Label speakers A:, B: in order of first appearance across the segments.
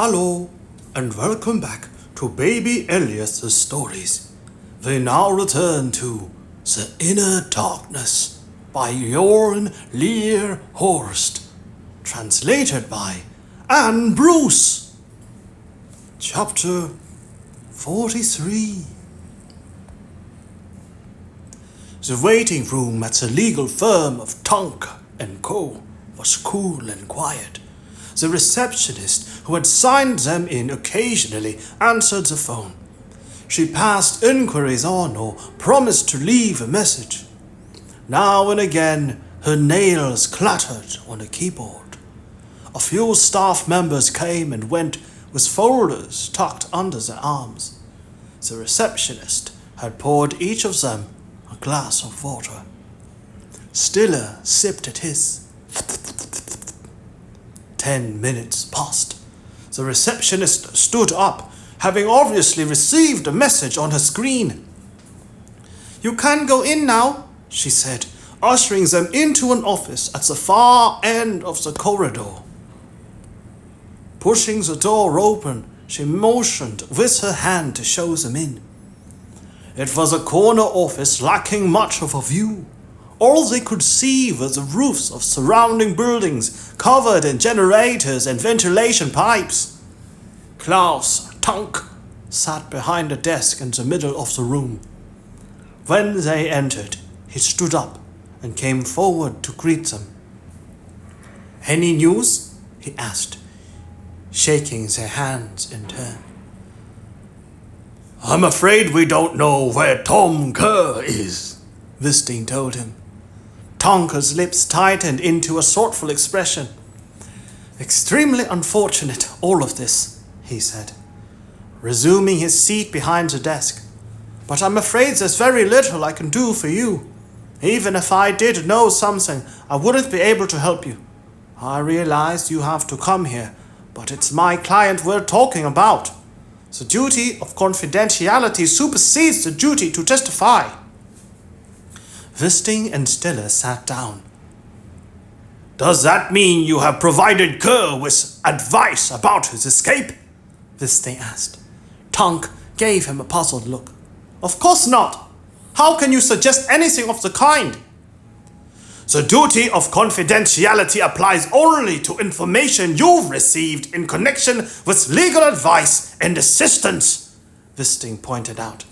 A: Hello, and welcome back to Baby Elias's stories. We now return to The Inner Darkness by Jørn Lier Horst, translated by Anne Bruce. Chapter 43. The waiting room at the legal firm of Tom Kerr & Co. was cool and quiet. The receptionist who had signed them in occasionally answered the phone. She passed inquiries on or promised to leave a message. Now and again, her nails clattered on a keyboard. A few staff members came and went with folders tucked under their arms. The receptionist had poured each of them a glass of water. Stiller sipped at his. 10 minutes passed. The receptionist stood up, having obviously received a message on her screen. "You can go in now," she said, ushering them into an office at the far end of the corridor. Pushing the door open, she motioned with her hand to show them in. It was a corner office lacking much of a view. All they could see were the roofs of surrounding buildings covered in generators and ventilation pipes. Klaus Tank sat behind a desk in the middle of the room. When they entered, he stood up and came forward to greet them. "Any news?" he asked, shaking their hands in turn. "I'm afraid we don't know where Tom Kerr is," Wisting told him. Tonker's lips tightened into a thoughtful expression. "Extremely unfortunate, all of this," he said, resuming his seat behind the desk. "But I'm afraid there's very little I can do for you. Even if I did know something, I wouldn't be able to help you. I realize you have to come here, but it's my client we're talking about. The duty of confidentiality supersedes the duty to testify." Wisting and Stiller sat down. "Does that mean you have provided Kerr with advice about his escape?" Wisting asked. Tank gave him a puzzled look. "Of course not. How can you suggest anything of the kind?" "The duty of confidentiality applies only to information you've received in connection with legal advice and assistance," Wisting pointed out.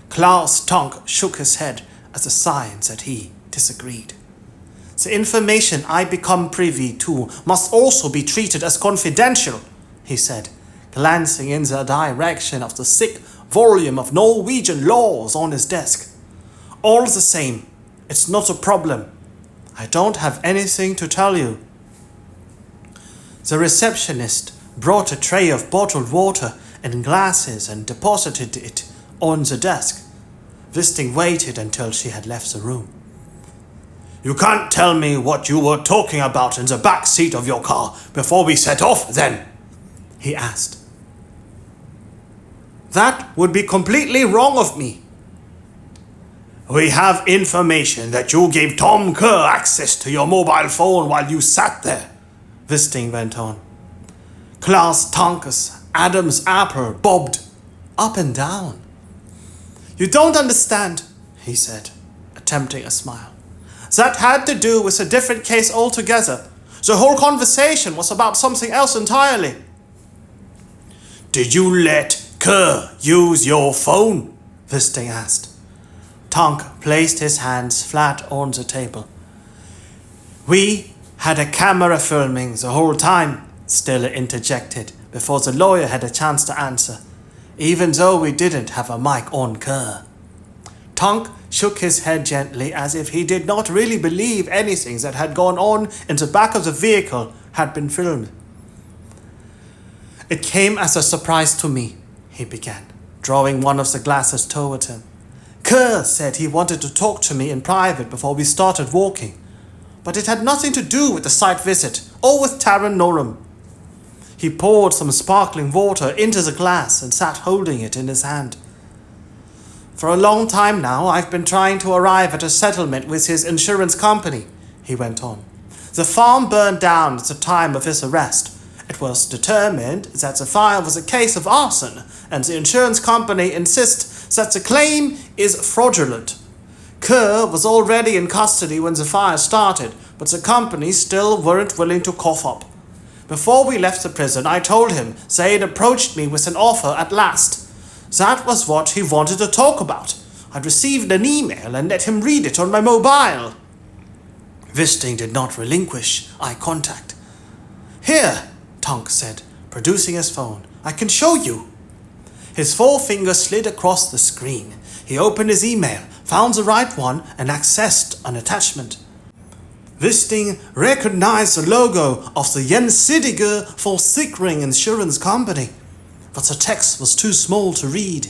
A: Klaus Tank shook his head as a sign that he disagreed. "The information I become privy to must also be treated as confidential," he said, glancing in the direction of the thick volume of Norwegian laws on his desk. "All the same, it's not a problem. I don't have anything to tell you." The receptionist brought a tray of bottled water and glasses and deposited it on the desk. Wisting waited until she had left the room. "You can't tell me what you were talking about in the back seat of your car before we set off, then?" he asked. "That would be completely wrong of me." "We have information that you gave Tom Kerr access to your mobile phone while you sat there," Wisting went on. Klaus Tanker's Adam's apple bobbed up and down. "You don't understand," he said, attempting a smile. "That had to do with a different case altogether. The whole conversation was about something else entirely." "Did you let Kerr use your phone?" Wisting asked. Tank placed his hands flat on the table. "We had a camera filming the whole time," Stiller interjected before the lawyer had a chance to answer, "even though we didn't have a mic on Kerr." Tank shook his head gently as if he did not really believe anything that had gone on in the back of the vehicle had been filmed. "It came as a surprise to me," he began, drawing one of the glasses toward him. "Kerr said he wanted to talk to me in private before we started walking, but it had nothing to do with the site visit or with Taran Norum." He poured some sparkling water into the glass and sat holding it in his hand. "For a long time now, I've been trying to arrive at a settlement with his insurance company," he went on. "The farm burned down at the time of his arrest, It was determined that the fire was a case of arson, and the insurance company insists that the claim is fraudulent. Kerr was already in custody when the fire started, but the company still weren't willing to cough up. Before we left the prison, I told him they had approached me with an offer at last. That was what he wanted to talk about. I'd received an email and let him read it on my mobile. Wisting did not relinquish eye contact. Here, Tonk said, producing his phone. I can show you. His forefinger slid across the screen. He opened his email, found the right one, and accessed an attachment. Wisting recognized the logo of the Gjensidige Forsikring Insurance Company, but the text was too small to read.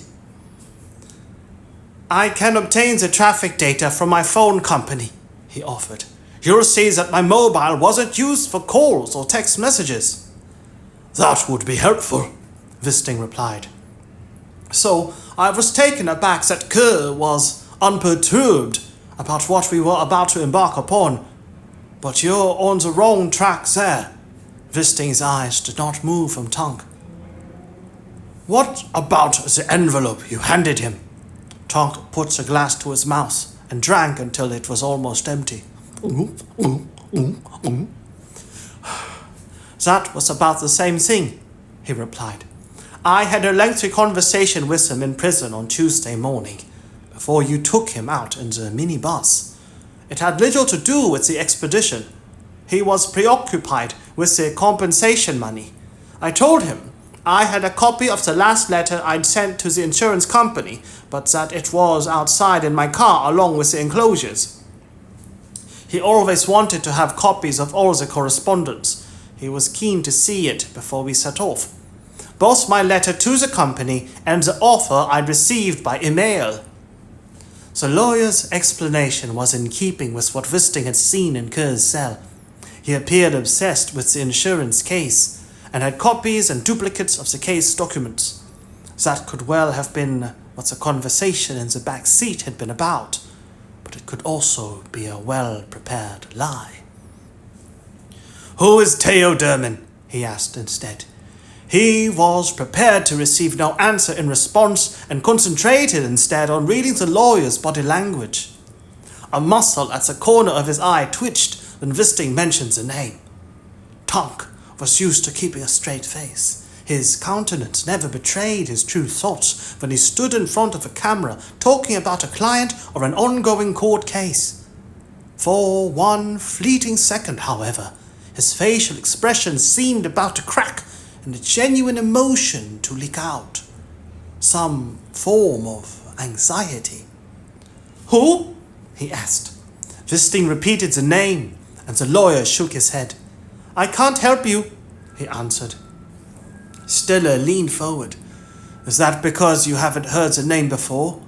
A: I can obtain the traffic data from my phone company, he offered. You'll see that my mobile wasn't used for calls or text messages. That would be helpful, Wisting replied. So I was taken aback that Kerr was unperturbed about what we were about to embark upon. But you're on the wrong track there. Wisting's eyes did not move from Tonk. What about the envelope you handed him? Tonk put the glass to his mouth and drank until it was almost empty. That was about the same thing, he replied. I had a lengthy conversation with him in prison on Tuesday morning, before you took him out in the minibus. It had little to do with the expedition. He was preoccupied with the compensation money. I told him I had a copy of the last letter I'd sent to the insurance company, but that it was outside in my car along with the enclosures. He always wanted to have copies of all the correspondence. He was keen to see it before we set off. Both my letter to the company and the offer I'd received by email. The lawyer's explanation was in keeping with what Wisting had seen in Kerr's cell. He appeared obsessed with the insurance case and had copies and duplicates of the case documents. That could well have been what the conversation in the back seat had been about, but it could also be a well-prepared lie. Who is Theo Derman? He asked instead. He was prepared to receive no answer in response and concentrated instead on reading the lawyer's body language. A muscle at the corner of his eye twitched when Wisting mentioned the name. Tonk was used to keeping a straight face. His countenance never betrayed his true thoughts when he stood in front of a camera talking about a client or an ongoing court case. For one fleeting second, however, his facial expression seemed about to crack and a genuine emotion to leak out. Some form of anxiety. Who? He asked. Wisting repeated the name, and the lawyer shook his head. I can't help you, he answered. Stiller leaned forward. Is that because you haven't heard the name before?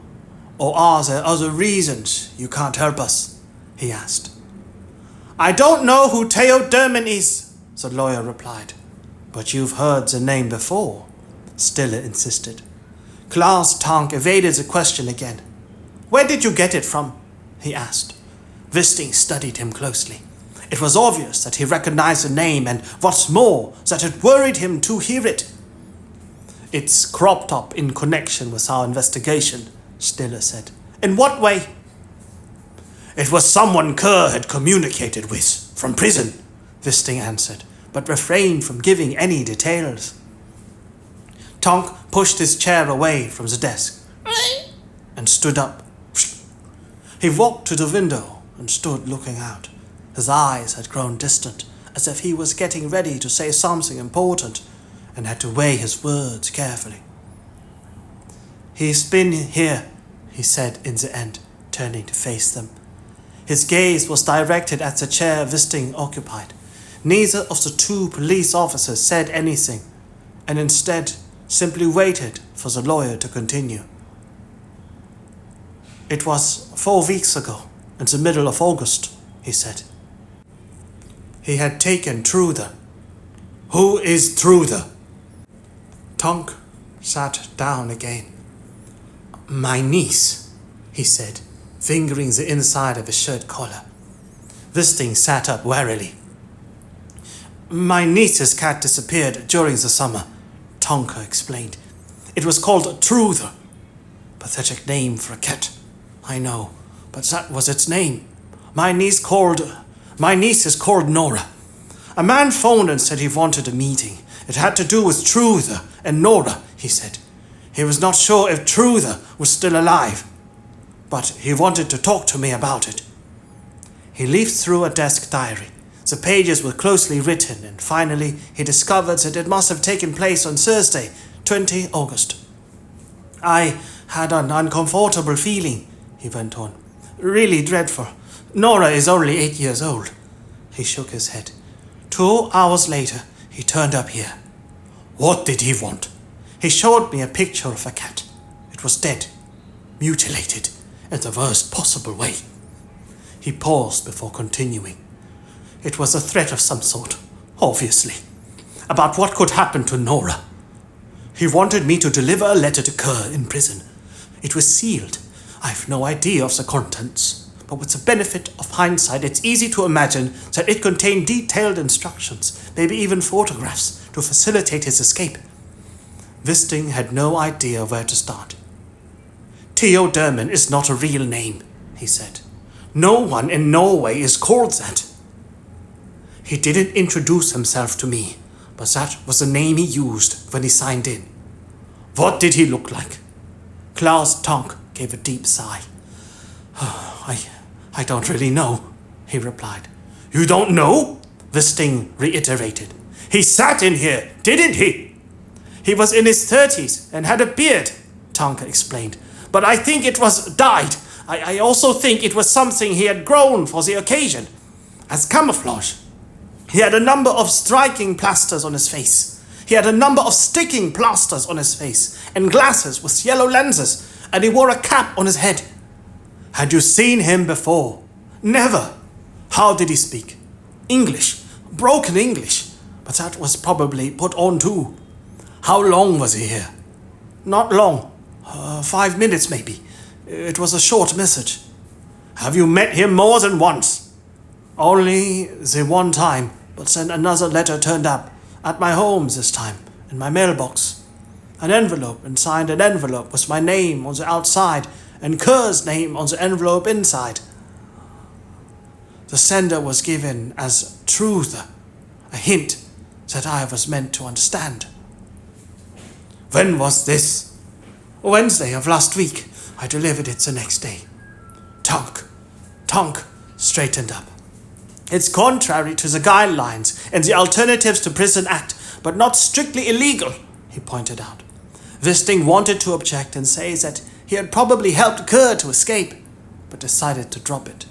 A: Or are there other reasons you can't help us? He asked. I don't know who Theo Derman is, the lawyer replied. But you've heard the name before, Stiller insisted. Klaus Tonk evaded the question again. Where did you get it from? He asked. Wisting studied him closely. It was obvious that he recognized the name and, what's more, that it worried him to hear it. It's cropped up in connection with our investigation, Stiller said. In what way? It was someone Kerr had communicated with from prison, Wisting answered, but refrained from giving any details. Tonk pushed his chair away from the desk and stood up. He walked to the window and stood looking out. His eyes had grown distant, as if he was getting ready to say something important and had to weigh his words carefully. He's been here, he said in the end, turning to face them. His gaze was directed at the chair Wisting occupied. Neither of the two police officers said anything, and instead simply waited for the lawyer to continue. It was 4 weeks ago, in the middle of August, he said. He had taken Truther. Who is Truther? Tonk sat down again. My niece, he said, fingering the inside of his shirt collar. Wisting sat up warily. My niece's cat disappeared during the summer, Tonker explained. It was called Truther. Pathetic name for a cat, I know, but that was its name. My niece is called Nora. A man phoned and said he wanted a meeting. It had to do with Truther and Nora, he said. He was not sure if Truther was still alive, but he wanted to talk to me about it. He leafed through a desk diary. The pages were closely written, and finally he discovered that it must have taken place on Thursday, 20 August. I had an uncomfortable feeling, he went on. Really dreadful. Nora is only 8 years old. He shook his head. 2 hours later, he turned up here. What did he want? He showed me a picture of a cat. It was dead, mutilated, in the worst possible way. He paused before continuing. It was a threat of some sort, obviously, about what could happen to Nora. He wanted me to deliver a letter to Kerr in prison. It was sealed. I've no idea of the contents, but with the benefit of hindsight, it's easy to imagine that it contained detailed instructions, maybe even photographs, to facilitate his escape. Wisting had no idea where to start. Theoderman is not a real name, he said. No one in Norway is called that. He didn't introduce himself to me, but that was the name he used when he signed in. What did he look like? Klaus Tonk gave a deep sigh. I don't really know, he replied. You don't know? Wisting reiterated. He sat in here, didn't he? He was in his 30s and had a beard, Tonk explained. But I think it was dyed. I also think it was something he had grown for the occasion, as camouflage. He had a number of striking plasters on his face. He had a number of sticking plasters on his face, and glasses with yellow lenses, and he wore a cap on his head. Had you seen him before? Never. How did he speak? English. Broken English. But that was probably put on too. How long was he here? Not long. 5 minutes maybe. It was a short message. Have you met him more than once? Only the one time, but then another letter turned up, at my home this time, in my mailbox. An envelope, and signed an envelope with my name on the outside, and Kerr's name on the envelope inside. The sender was given as Truther, a hint that I was meant to understand. When was this? Wednesday of last week. I delivered it the next day. Tonk straightened up. It's contrary to the guidelines and the Alternatives to Prison Act, but not strictly illegal, he pointed out. Wisting wanted to object and say that he had probably helped Kerr to escape, but decided to drop it.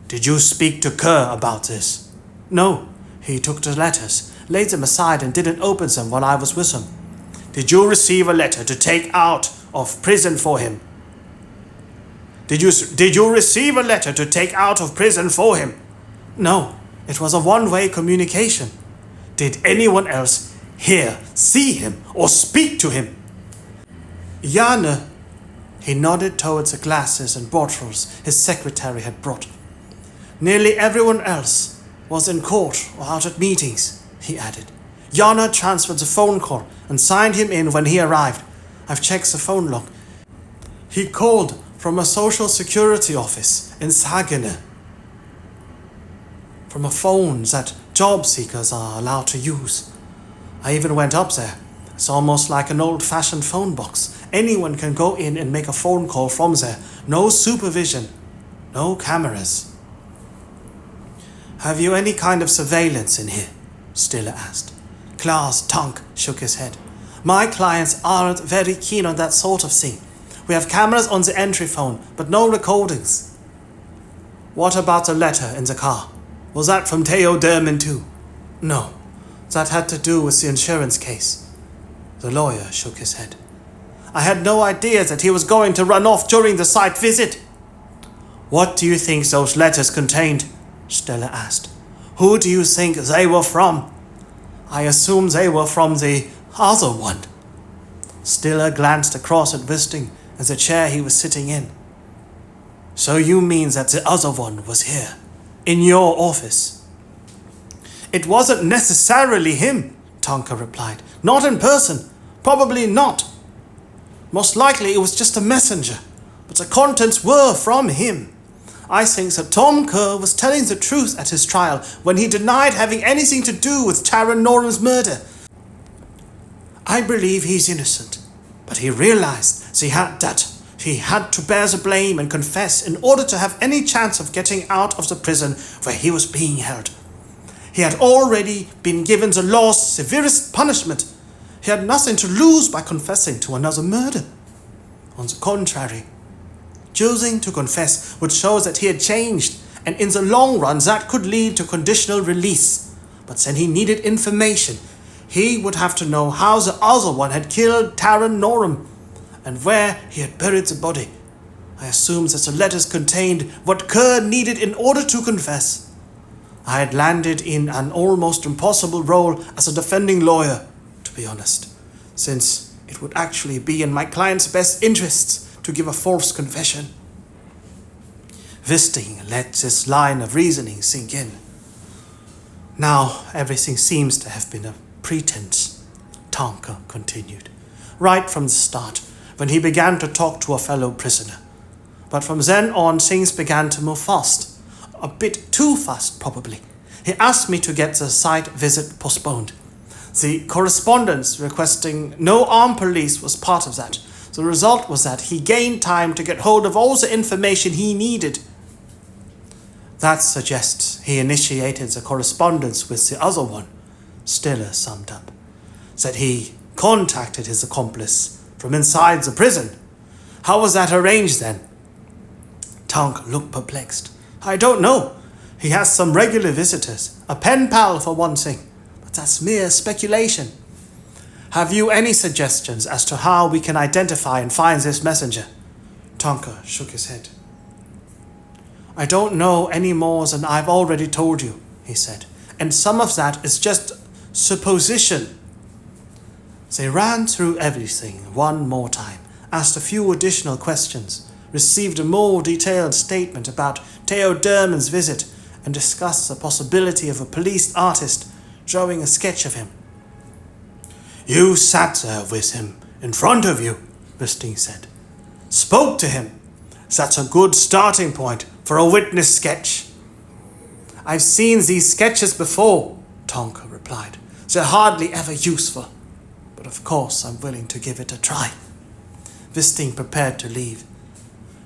A: Did you speak to Kerr about this? No, he took the letters, laid them aside and didn't open them while I was with him. Did you receive a letter to take out of prison for him? Did you receive a letter to take out of prison for him? No, it was a one-way communication. Did anyone else hear, see him, or speak to him? Jane. He nodded towards the glasses and bottles his secretary had brought. Nearly everyone else was in court or out at meetings, he added. Jane transferred the phone call and signed him in when he arrived. I've checked the phone log. He called from a social security office in Sagene, from a phone that job seekers are allowed to use. I even went up there. It's almost like an old-fashioned phone box. Anyone can go in and make a phone call from there. No supervision, no cameras. Have you any kind of surveillance in here? Stiller asked. Klaus Tonk shook his head. My clients aren't very keen on that sort of thing. We have cameras on the entry phone, but no recordings. What about the letter in the car? Was that from Theoderman too? No, that had to do with the insurance case. The lawyer shook his head. I had no idea that he was going to run off during the site visit. What do you think those letters contained? Stella asked. Who do you think they were from? I assume they were from the other one. Stiller glanced across at Wisting and the chair he was sitting in. So you mean that the other one was here, in your office? It wasn't necessarily him, Tonker replied. Not in person. Probably not. Most likely it was just a messenger, but the contents were from him. I think that Tom Kerr was telling the truth at his trial when he denied having anything to do with Taran Noram's murder. I believe he's innocent, but he realized that he had to bear the blame and confess in order to have any chance of getting out of the prison where he was being held. He had already been given the law's severest punishment. He had nothing to lose by confessing to another murder. On the contrary, choosing to confess would show that he had changed, and in the long run that could lead to conditional release. But then he needed information. He would have to know how the other one had killed Taran Noram, and where he had buried the body. I assumed that the letters contained what Kerr needed in order to confess. I had landed in an almost impossible role as a defending lawyer, to be honest, since it would actually be in my client's best interests to give a false confession. Wisting let this line of reasoning sink in. Now everything seems to have been a pretense, Tonker continued, right from the start, when he began to talk to a fellow prisoner. But from then on, things began to move fast. A bit too fast, probably. He asked me to get the site visit postponed. The correspondence requesting no armed police was part of that. The result was that he gained time to get hold of all the information he needed. That suggests he initiated the correspondence with the other one, Stiller summed up. Said he contacted his accomplice from inside the prison. How was that arranged then? Tonk looked perplexed. I don't know. He has some regular visitors, a pen pal for one thing, but that's mere speculation. Have you any suggestions as to how we can identify and find this messenger? Tonker shook his head. I don't know any more than I've already told you, he said, and some of that is just supposition. They ran through everything one more time, asked a few additional questions, received a more detailed statement about Theo Derman's visit, and discussed the possibility of a police artist drawing a sketch of him. You sat there with him, in front of you, Wisting said. Spoke to him. That's a good starting point for a witness sketch. I've seen these sketches before, Tonker replied. They're hardly ever useful, but of course I'm willing to give it a try. Wisting prepared to leave.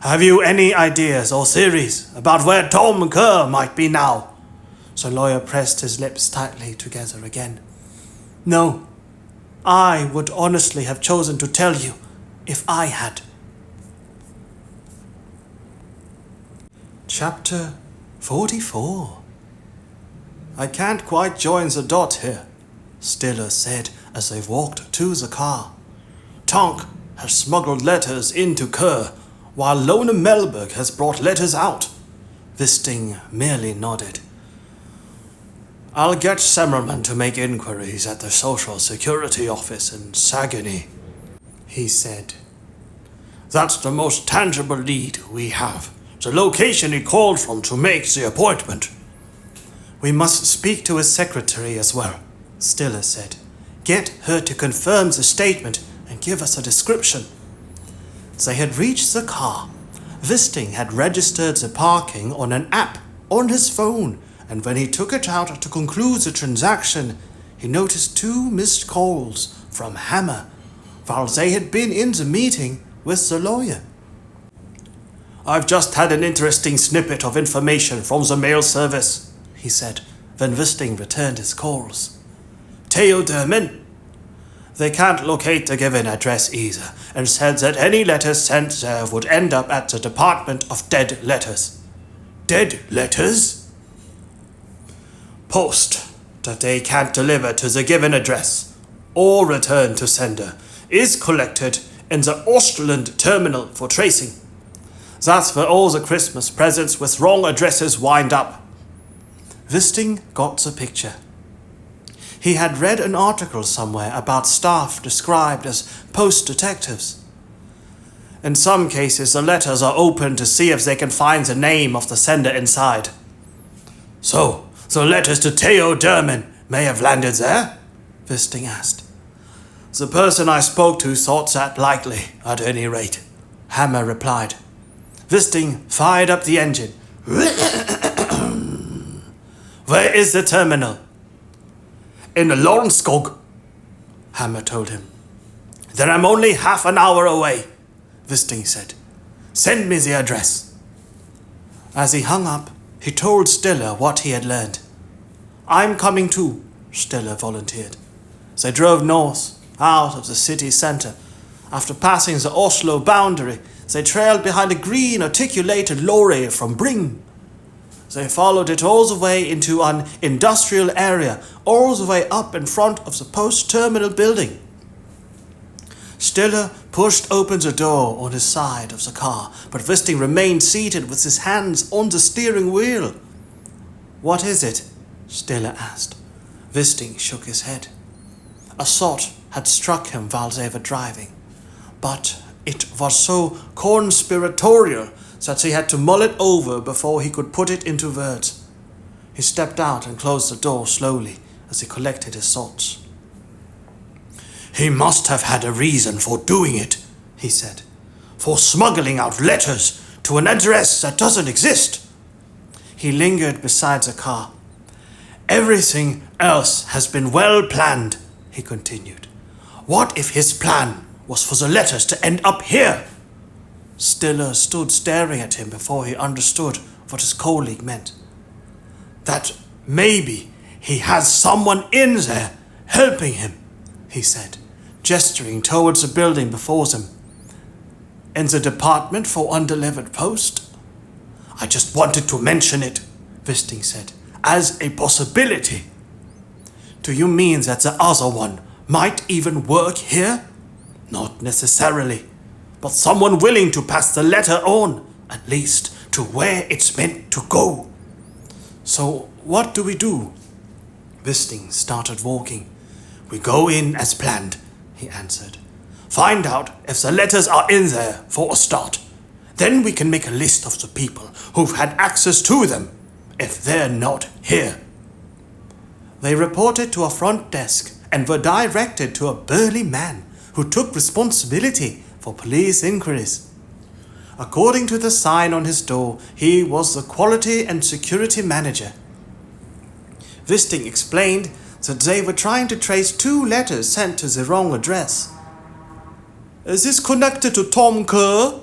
A: Have you any ideas or theories about where Tom Kerr might be now? The lawyer pressed his lips tightly together again. No, I would honestly have chosen to tell you if I had. Chapter 44. I can't quite join the dot here, Stiller said as they walked to the car. Tonk has smuggled letters into Kerr, while Lona Melberg has brought letters out. Wisting merely nodded. I'll get Semmerman to make inquiries at the Social Security office in Saguenay, he said. That's the most tangible lead we have, the location he called from to make the appointment. We must speak to his secretary as well, Stiller said. Get her to confirm the statement and give us a description. They had reached the car. Wisting had registered the parking on an app on his phone, and when he took it out to conclude the transaction, he noticed 2 missed calls from Hammer while they had been in the meeting with the lawyer. I've just had an interesting snippet of information from the mail service, he said, when Wisting returned his calls. Theo Derman. They can't locate the given address either, and said that any letters sent there would end up at the Department of Dead Letters. Dead letters? Post that they can't deliver to the given address or return to sender is collected in the Ostland terminal for tracing. That's where all the Christmas presents with wrong addresses wind up. Wisting got the picture. He had read an article somewhere about staff described as post detectives. In some cases, the letters are opened to see if they can find the name of the sender inside. So, So letters to Theo Derman may have landed there? Wisting asked. The person I spoke to thought that likely, at any rate, Hammer replied. Wisting fired up the engine. Where is the terminal? In Lornskog, Hammer told him. Then I'm only half an hour away, Wisting said. Send me the address. As he hung up, he told Stiller what he had learned. I'm coming too, Stiller volunteered. They drove north, out of the city centre. After passing the Oslo boundary, they trailed behind a green articulated lorry from Bring. They followed it all the way into an industrial area, all the way up in front of the post-terminal building. Stiller pushed open the door on his side of the car, but Wisting remained seated with his hands on the steering wheel. What is it? Stiller asked. Wisting shook his head. A thought had struck him while they were driving, but it was so conspiratorial that he had to mull it over before he could put it into words. He stepped out and closed the door slowly as he collected his thoughts. He must have had a reason for doing it, he said. For smuggling out letters to an address that doesn't exist. He lingered beside the car. Everything else has been well planned, he continued. What if his plan was for the letters to end up here? Stiller stood staring at him before he understood what his colleague meant. That maybe he has someone in there helping him, he said, gesturing towards the building before them. In the department for undelivered post? I just wanted to mention it, Wisting said, as a possibility. Do you mean that the other one might even work here? Not necessarily, but someone willing to pass the letter on, at least to where it's meant to go. So what do we do? Wisting started walking. We go in as planned, he answered. Find out if the letters are in there for a start. Then we can make a list of the people who've had access to them, if they're not here. They reported to a front desk and were directed to a burly man who took responsibility for police inquiries. According to the sign on his door, he was the quality and security manager. Wisting explained that they were trying to trace 2 letters sent to the wrong address. Is this connected to Tom Kerr?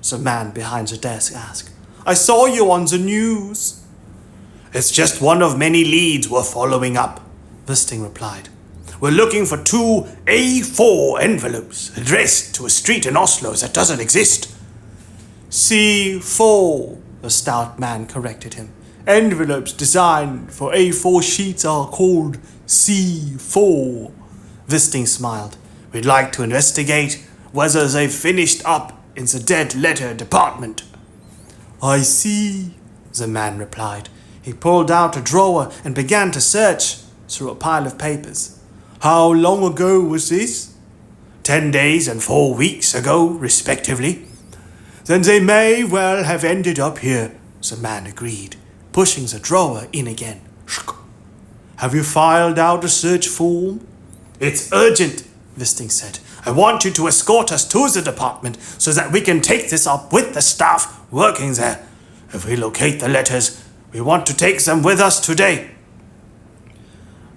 A: The man behind the desk asked. I saw you on the news. It's just one of many leads we're following up, Wisting replied. We're looking for 2 A4 envelopes addressed to a street in Oslo that doesn't exist. C4, the stout man corrected him. Envelopes designed for A4 sheets are called C4. Wisting smiled. We'd like to investigate whether they've finished up in the dead letter department. I see, the man replied. He pulled out a drawer and began to search through a pile of papers. How long ago was this? 10 days and 4 weeks ago, respectively. Then they may well have ended up here, the man agreed, pushing the drawer in again. Have you filed out a search form? It's urgent, Wisting said. I want you to escort us to the department so that we can take this up with the staff working there. If we locate the letters, we want to take them with us today.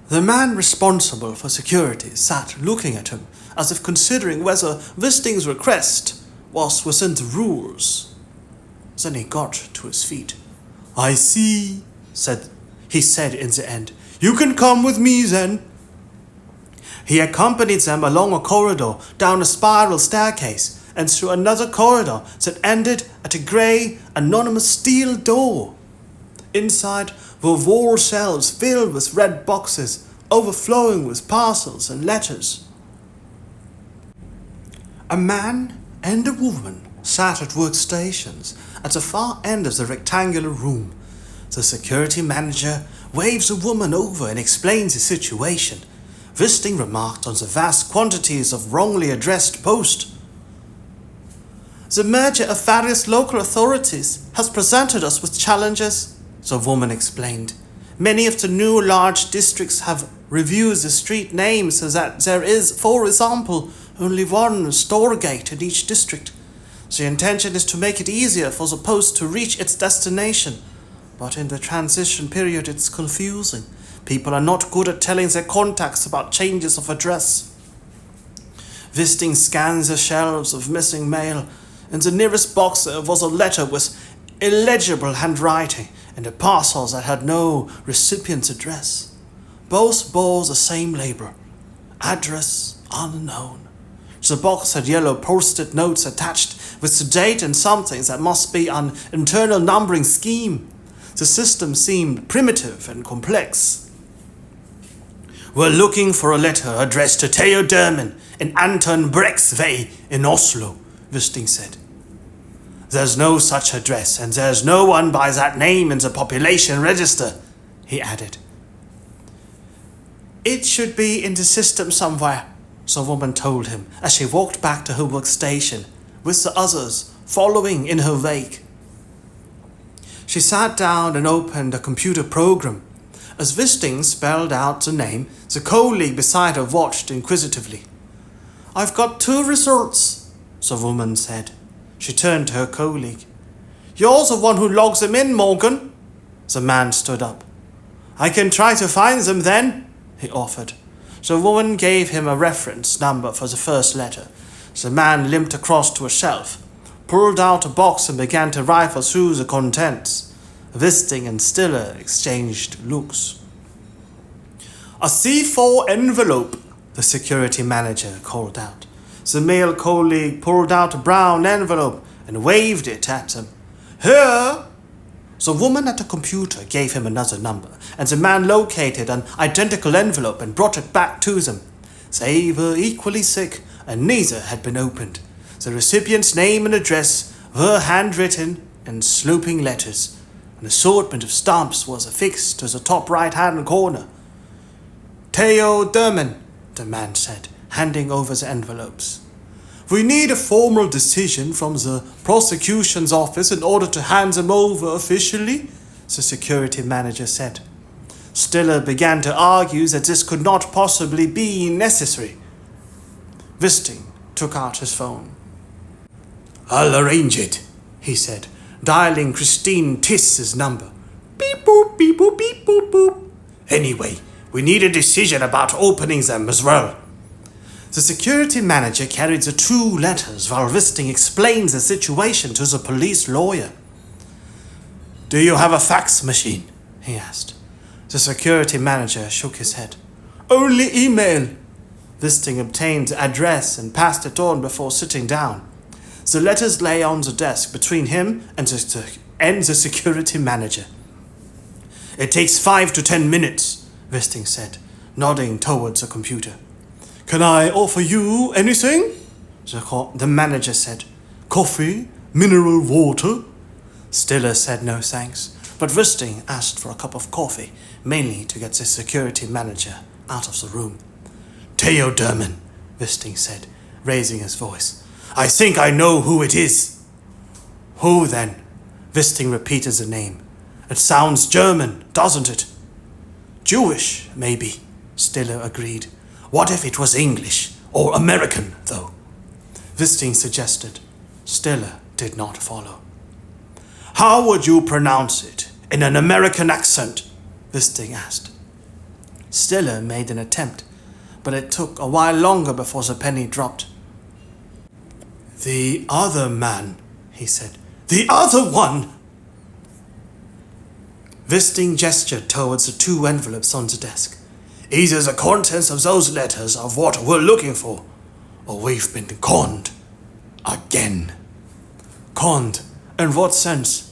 A: The man responsible for security sat looking at him as if considering whether Wisting's request was within the rules. Then he got to his feet. I see, he said in the end. You can come with me then. He accompanied them along a corridor, down a spiral staircase, and through another corridor that ended at a grey, anonymous steel door. Inside were wall shelves filled with red boxes, overflowing with parcels and letters. A man and a woman sat at workstations at the far end of the rectangular room. The security manager waves a woman over and explains the situation. Wisting remarked on the vast quantities of wrongly addressed post. The merger of various local authorities has presented us with challenges, the woman explained. Many of the new large districts have reviewed the street names so that there is, for example, only one store gate in each district. The intention is to make it easier for the post to reach its destination. But in the transition period, it's confusing. People are not good at telling their contacts about changes of address. Wisting scans the shelves of missing mail. In the nearest box there was a letter with illegible handwriting and a parcel that had no recipient's address. Both bore the same label, address unknown. The box had yellow post-it notes attached with the date and something that must be an internal numbering scheme. The system seemed primitive and complex. "We're looking for a letter addressed to Theo Derman in Anton Breksvej in Oslo," Wisting said. "There's no such address, and there's no one by that name in the population register," he added. "It should be in the system somewhere," the woman told him as she walked back to her workstation, with the others following in her wake. She sat down and opened a computer program. As Wisting spelled out the name, the colleague beside her watched inquisitively. "I've got 2 results," the woman said. She turned to her colleague. "You're the one who logs them in, Morgan." The man stood up. "I can try to find them then," he offered. The woman gave him a reference number for the first letter. The man limped across to a shelf, pulled out a box and began to rifle through the contents. Wisting and Stiller exchanged looks. "A C4 envelope," the security manager called out. The male colleague pulled out a brown envelope and waved it at them. "Here!" The woman at the computer gave him another number, and the man located an identical envelope and brought it back to them. They were equally thick, and neither had been opened. The recipient's name and address were handwritten in sloping letters. An assortment of stamps was affixed to the top right-hand corner. "Theo Derman," the man said, handing over the envelopes. "We need a formal decision from the prosecution's office in order to hand them over officially," the security manager said. Stiller began to argue that this could not possibly be necessary. Wisting took out his phone. "I'll arrange it," he said, dialing Christine Tiss's number. "Beep boop, beep boop, beep boop boop. Anyway, we need a decision about opening them as well." The security manager carried the 2 letters while Wisting explained the situation to the police lawyer. "Do you have a fax machine?" he asked. The security manager shook his head. "Only email." Wisting obtained the address and passed it on before sitting down. The letters lay on the desk between him and the security manager. "It takes 5 to 10 minutes, Wisting said, nodding towards the computer. "Can I offer you anything?" the manager said. "Coffee? Mineral water?" Stiller said no thanks, but Wisting asked for a cup of coffee, mainly to get the security manager out of the room. "Theo Derman," Wisting said, raising his voice. "I think I know who it is." "Who then?" Wisting repeated the name. "It sounds German, doesn't it?" "Jewish, maybe," Stiller agreed. "What if it was English or American, though?" Wisting suggested. Stiller did not follow. "How would you pronounce it in an American accent?" Wisting asked. Stiller made an attempt, but it took a while longer before the penny dropped. "The other man," he said. "The other one!" Wisting gestured towards the 2 envelopes on the desk. "Either the contents of those letters are what we're looking for, or we've been conned. Again." "Conned? In what sense?"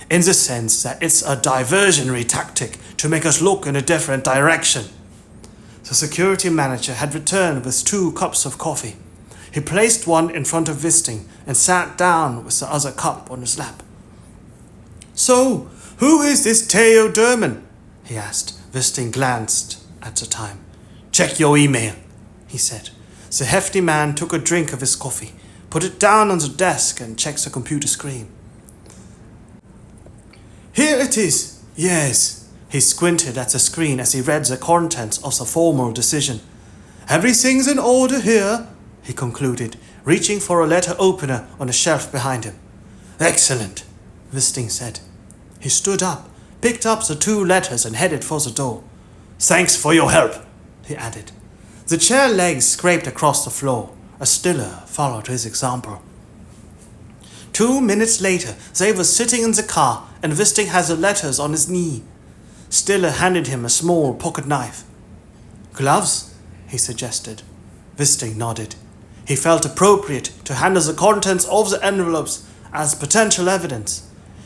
A: "In the sense that it's a diversionary tactic to make us look in a different direction." The security manager had returned with 2 cups of coffee. He placed one in front of Wisting and sat down with the other cup on his lap. "So, who is this Theo Derman?" he asked. Wisting glanced at the time. "Check your email," he said. The hefty man took a drink of his coffee, put it down on the desk and checked the computer screen. "Here it is. Yes, He squinted at the screen as he read the contents of the formal decision. "Everything's in order here," he concluded, reaching for a letter opener on a shelf behind him. "Excellent," Wisting said. He stood up, picked up the 2 letters and headed for the door. "Thanks for your help," he added. The chair legs scraped across the floor. A stiller followed his example. 2 minutes later, they were sitting in the car and Wisting had the letters on his knee. Stiller handed him a small pocket knife. "Gloves?" he suggested. Wisting nodded. He felt appropriate to handle the contents of the envelopes as potential evidence.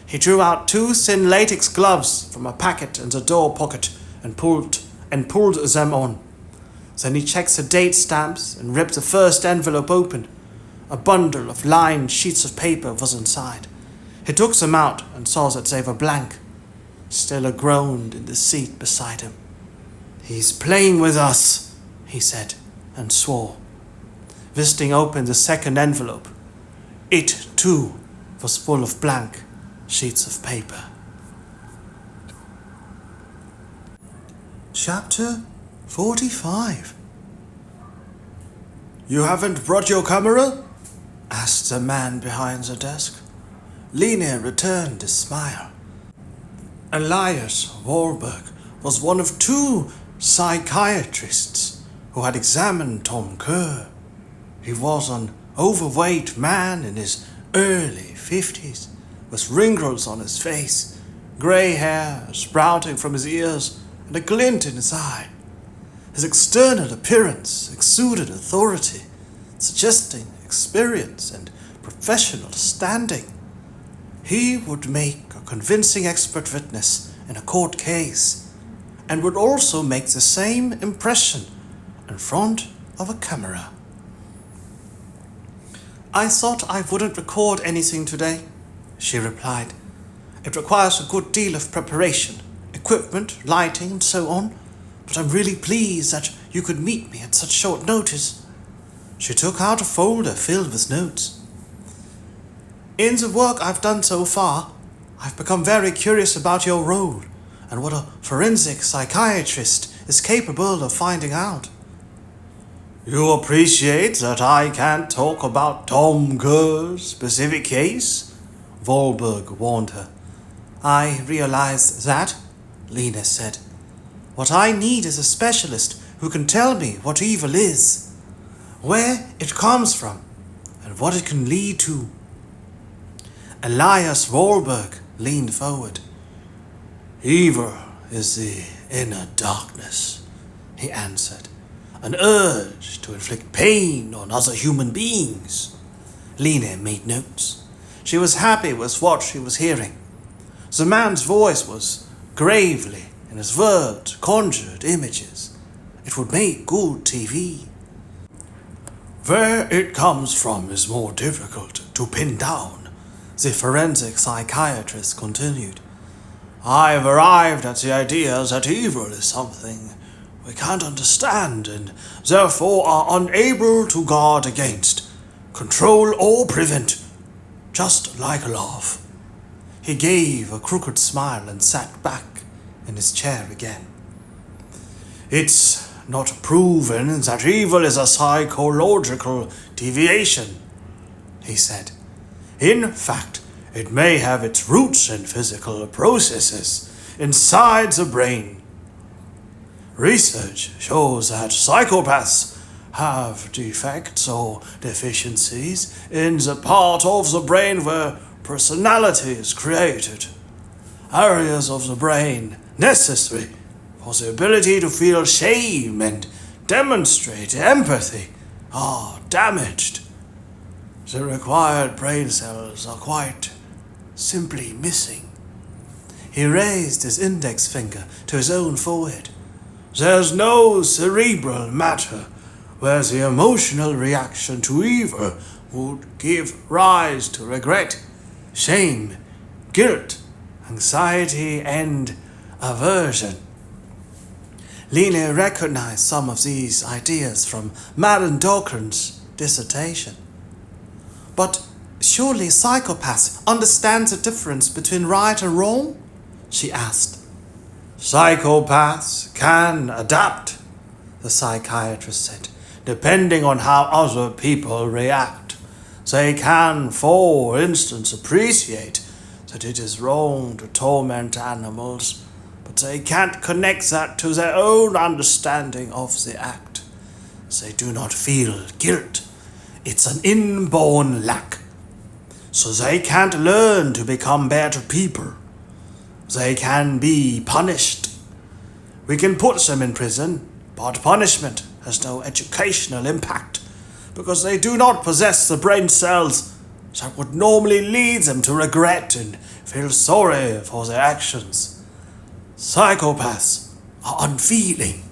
A: He drew out 2 thin latex gloves from a packet in the door pocket and pulled them on. Then he checked the date stamps and ripped the first envelope open. A bundle of lined sheets of paper was inside. He took them out and saw that they were blank. Stiller groaned in the seat beside him. "He's playing with us," he said, and swore. Wisting opened the second envelope. It, too, was full of blank sheets of paper. Chapter 45. "You haven't brought your camera?" asked the man behind the desk. Lier returned a smile. Elias Wahlberg was one of 2 psychiatrists who had examined Tom Kerr. He was an overweight man in his early 50s, with wrinkles on his face, grey hair sprouting from his ears, and a glint in his eye. His external appearance exuded authority, suggesting experience and professional standing. He would make a convincing expert witness in a court case, and would also make the same impression in front of a camera. "I thought I wouldn't record anything today," she replied. "It requires a good deal of preparation, equipment, lighting, and so on, but I'm really pleased that you could meet me at such short notice." She took out a folder filled with notes. "In the work I've done so far, I've become very curious about your role and what a forensic psychiatrist is capable of finding out." "You appreciate that I can't talk about Tom Kerr's specific case?" Wahlberg warned her. "I realize that," Lier said. "What I need is a specialist who can tell me what evil is, where it comes from, and what it can lead to." Elias Wahlberg leaned forward. "Evil is the inner darkness," he answered. "An urge to inflict pain on other human beings." Lier made notes. She was happy with what she was hearing. The man's voice was gravely, and his words conjured images. It would make good TV. "Where it comes from is more difficult to pin down," the forensic psychiatrist continued. "I've arrived at the idea that evil is something we can't understand and therefore are unable to guard against, control or prevent, just like love." He gave a crooked smile and sat back in his chair again. "It's not proven that evil is a psychological deviation," he said. "In fact, it may have its roots in physical processes inside the brain. Research shows that psychopaths have defects or deficiencies in the part of the brain where personality is created. Areas of the brain necessary for the ability to feel shame and demonstrate empathy are damaged. The required brain cells are quite simply missing." He raised his index finger to his own forehead. "There's no cerebral matter where the emotional reaction to evil would give rise to regret, shame, guilt, anxiety, and aversion." Lier recognized some of these ideas from Madame Docren's dissertation. "But surely psychopaths understand the difference between right and wrong?" she asked. Psychopaths can adapt, the psychiatrist said, depending on how other people react. They can, for instance, appreciate that it is wrong to torment animals, but they can't connect that to their own understanding of the act. They do not feel guilt. It's an inborn lack. So they can't learn to become better people. They can be punished. We can put them in prison, but punishment has no educational impact because they do not possess the brain cells that would normally lead them to regret and feel sorry for their actions. Psychopaths are unfeeling,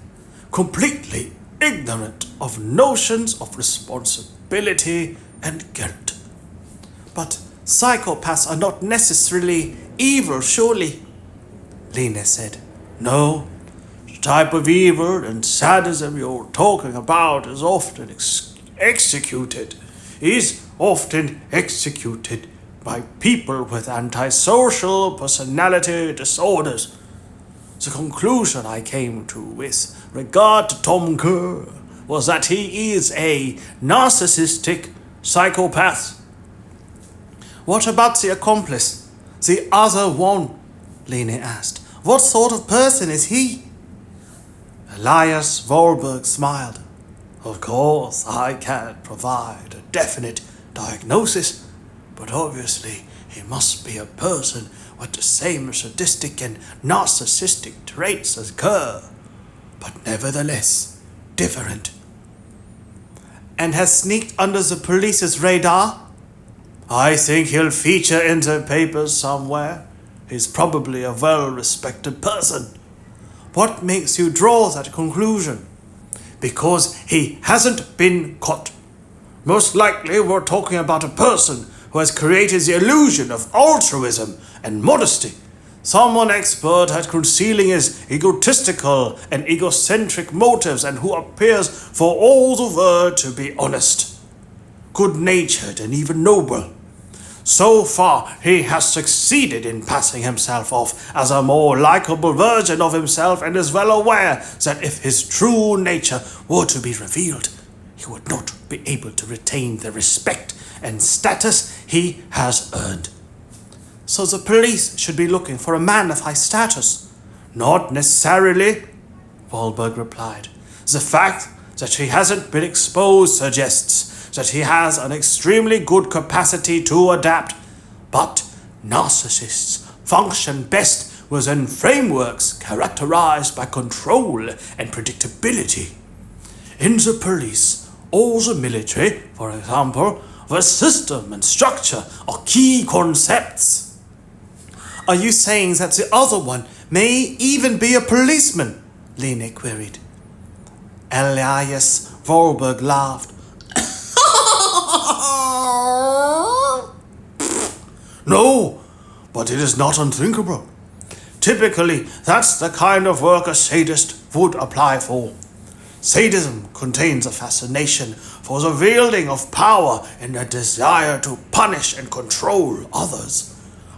A: completely ignorant of notions of responsibility and guilt. But psychopaths are not necessarily evil, surely, Lier said. No, the type of evil and sadism you're talking about is often executed by people with antisocial personality disorders. The conclusion I came to with regard to Tom Kerr was that he is a narcissistic psychopath. What about the accomplice? The other one? Lier asked. What sort of person is he? Elias Volberg smiled. Of course, I can't provide a definite diagnosis, but obviously he must be a person with the same sadistic and narcissistic traits as Kerr, but nevertheless different. And has sneaked under the police's radar? I think he'll feature in the papers somewhere. He's probably a well-respected person. What makes you draw that conclusion? Because he hasn't been caught. Most likely we're talking about a person who has created the illusion of altruism and modesty. Someone expert at concealing his egotistical and egocentric motives and who appears for all the world to be honest, good-natured and even noble. So far, he has succeeded in passing himself off as a more likable version of himself and is well aware that if his true nature were to be revealed, he would not be able to retain the respect and status he has earned. So the police should be looking for a man of high status. Not necessarily, Wahlberg replied. The fact that he hasn't been exposed suggests that he has an extremely good capacity to adapt, but narcissists function best within frameworks characterized by control and predictability. In the police or the military, for example, where system and structure are key concepts. Are you saying that the other one may even be a policeman? Lier queried. Elias Volberg laughed. No, but it is not unthinkable. Typically, that's the kind of work a sadist would apply for. Sadism contains a fascination for the wielding of power and a desire to punish and control others.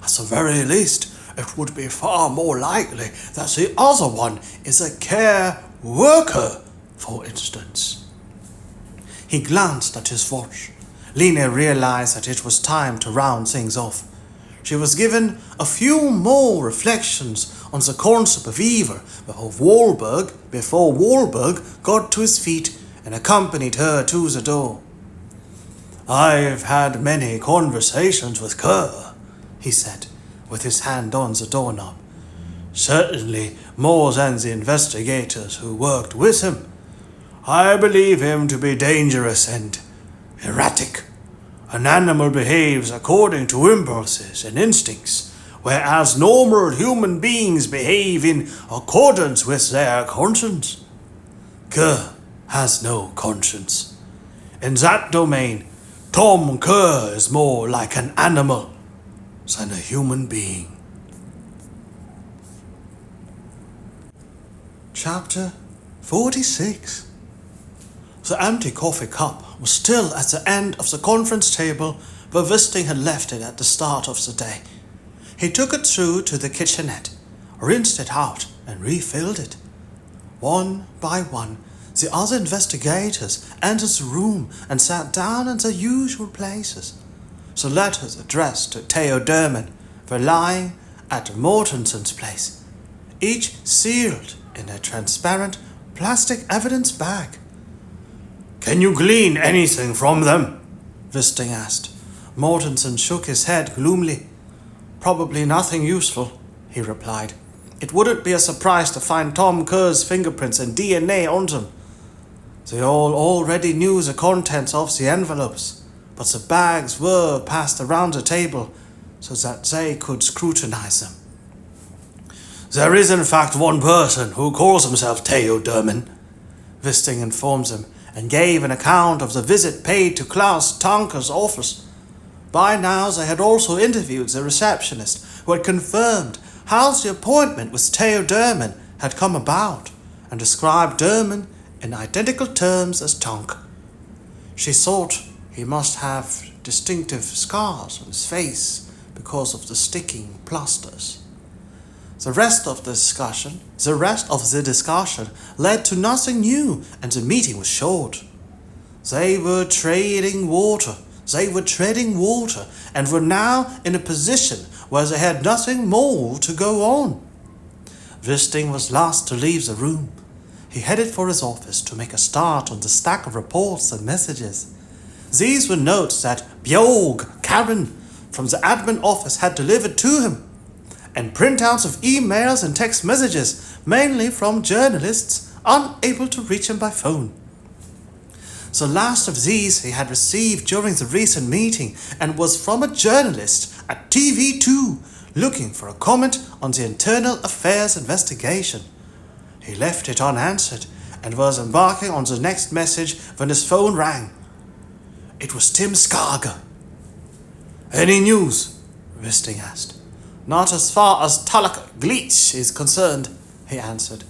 A: At the very least, it would be far more likely that the other one is a care worker, for instance. He glanced at his watch. Lier realized that it was time to round things off. She was given a few more reflections on the concept of evil before Wahlberg got to his feet and accompanied her to the door. I've had many conversations with Kerr, he said, with his hand on the doorknob. Certainly more than the investigators who worked with him. I believe him to be dangerous and erratic. An animal behaves according to impulses and instincts, whereas normal human beings behave in accordance with their conscience. Kerr has no conscience. In that domain, Tom Kerr is more like an animal than a human being. Chapter 46. The empty coffee cup was still at the end of the conference table where Wisting had left it at the start of the day. He took it through to the kitchenette, rinsed it out, and refilled it. One by one, the other investigators entered the room and sat down in their usual places. The letters addressed to Theo Derman were lying at Mortenson's place, each sealed in a transparent plastic evidence bag. "Can you glean anything from them?" Wisting asked. Mortenson shook his head gloomily. "Probably nothing useful," he replied. "It wouldn't be a surprise to find Tom Kerr's fingerprints and DNA on them. They all already knew the contents of the envelopes, but the bags were passed around the table so that they could scrutinize them." "There is in fact one person who calls himself Theo Derman," Wisting informed them, and gave an account of the visit paid to Klaus Tanker's office. By now they had also interviewed the receptionist, who had confirmed how the appointment with Theo Derman had come about, and described Derman in identical terms as Tonk. She thought he must have distinctive scars on his face because of the sticking plasters. The rest of the discussion led to nothing new, and the meeting was short. They were treading water, and were now in a position where they had nothing more to go on. Wisting was last to leave the room. He headed for his office to make a start on the stack of reports and messages. These were notes that Bjorg Karen from the admin office had delivered to him, and printouts of emails and text messages, mainly from journalists unable to reach him by phone. The last of these he had received during the recent meeting, and was from a journalist at TV2 looking for a comment on the internal affairs investigation. He left it unanswered and was embarking on the next message when his phone rang. It was Tim Skager. "Any news?" Wisting asked. "Not as far as Talak Glitch is concerned," he answered.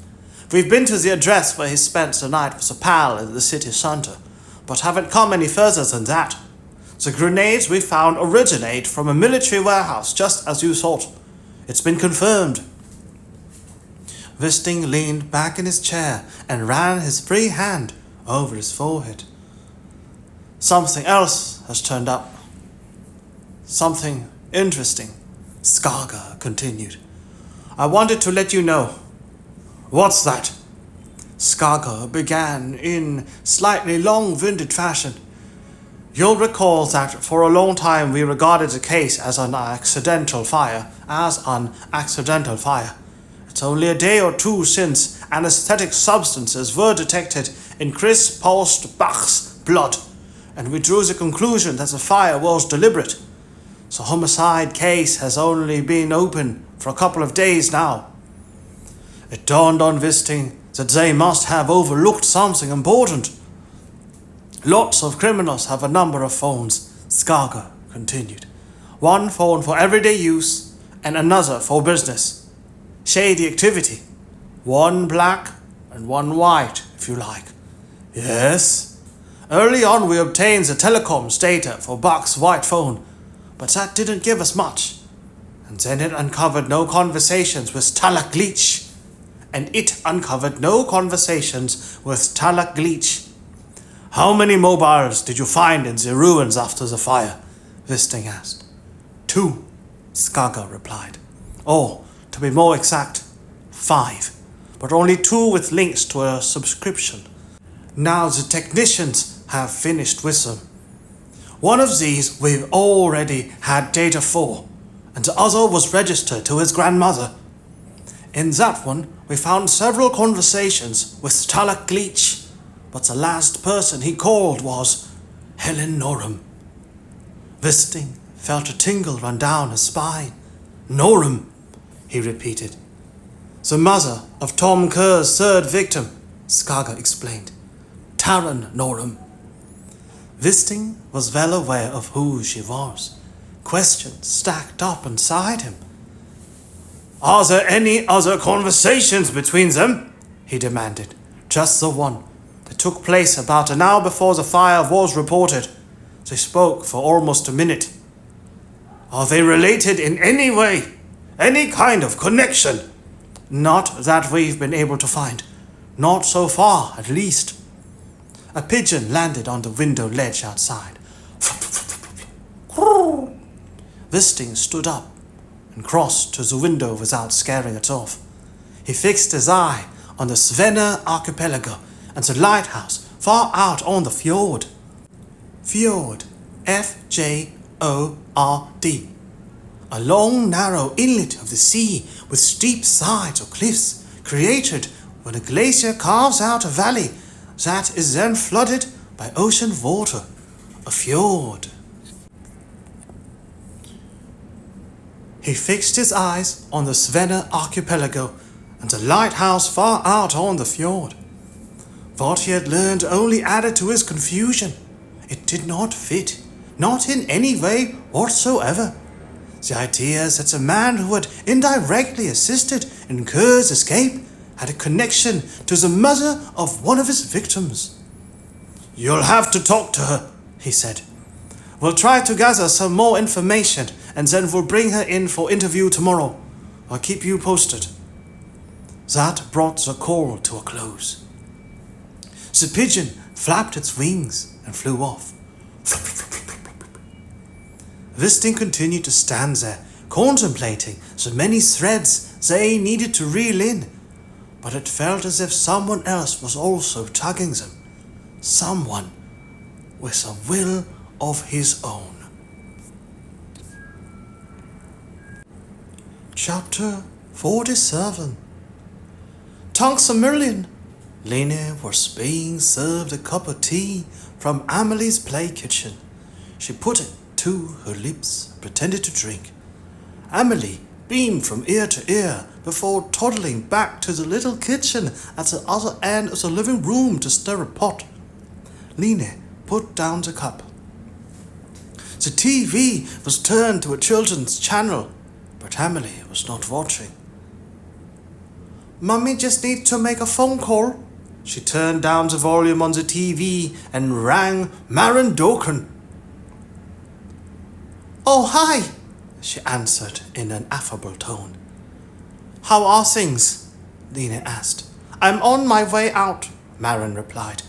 A: "We've been to the address where he spent the night with a pal in the city centre, but haven't come any further than that. The grenades we found originate from a military warehouse, just as you thought. It's been confirmed." Wisting leaned back in his chair and ran his free hand over his forehead. "Something else has turned up. Something interesting," Skager continued. "I wanted to let you know." "What's that?" Skager began in slightly long-winded fashion. "You'll recall that for a long time we regarded the case as an accidental fire. It's only a day or two since anesthetic substances were detected in Chris Postbach's blood, and we drew the conclusion that the fire was deliberate. The homicide case has only been open for a couple of days now." It dawned on Wisting that they must have overlooked something important. "Lots of criminals have a number of phones," Skager continued. "One phone for everyday use and another for business. Shady activity. One black and one white, if you like." "Yes?" "Early on we obtained the telecoms data for Buck's white phone, but that didn't give us much. And then it uncovered no conversations with Talak Glitch. "How many mobiles did you find in the ruins after the fire?" Wisting asked. 2, Skager replied. "Oh, to be more exact, 5, but only 2 with links to a subscription. Now the technicians have finished with them. One of these we've already had data for, and the other was registered to his grandmother. In that one, we found several conversations with Talak Glitch, but the last person he called was Helen Norum." Wisting felt a tingle run down his spine. "Norum," he repeated. "The mother of Tom Kerr's third victim," Skager explained. "Taran Norum." Wisting was well aware of who she was. Questions stacked up inside him. "Are there any other conversations between them?" he demanded. "Just the one. It took place about an hour before the fire was reported. They spoke for almost a minute." "Are they related in any way? Any kind of connection?" Not that we've been able to find. Not so far, at least. A pigeon landed on the window ledge outside. Wisting stood up and crossed to the window without scaring it off. He fixed his eye on the Svenne archipelago and the lighthouse far out on the fjord. Fjord, F-J-O-R-D. A long, narrow inlet of the sea with steep sides or cliffs, created when a glacier carves out a valley that is then flooded by ocean water. A fjord. He fixed his eyes on the Svenne archipelago and the lighthouse far out on the fjord. What he had learned only added to his confusion. It did not fit, not in any way whatsoever. The idea that the man who had indirectly assisted in Kerr's escape had a connection to the mother of one of his victims. "You'll have to talk to her," he said. "We'll try to gather some more information and then we'll bring her in for interview tomorrow. I'll keep you posted." That brought the call to a close. The pigeon flapped its wings and flew off. Wisting continued to stand there, contemplating the many threads they needed to reel in, but it felt as if someone else was also tugging them. Someone with a will of his own. Chapter 47. Thanks a million. Lene was being served a cup of tea from Amelie's play kitchen. She put it to her lips and pretended to drink. Amelie beamed from ear to ear before toddling back to the little kitchen at the other end of the living room to stir a pot. Lene put down the cup. The TV was turned to a children's channel, but Amelie was not watching. "Mummy just needs to make a phone call." She turned down the volume on the TV and rang Maren Doken. "Oh, hi," she answered in an affable tone. "How are things?" Lene asked. "I'm on my way out," Maren replied.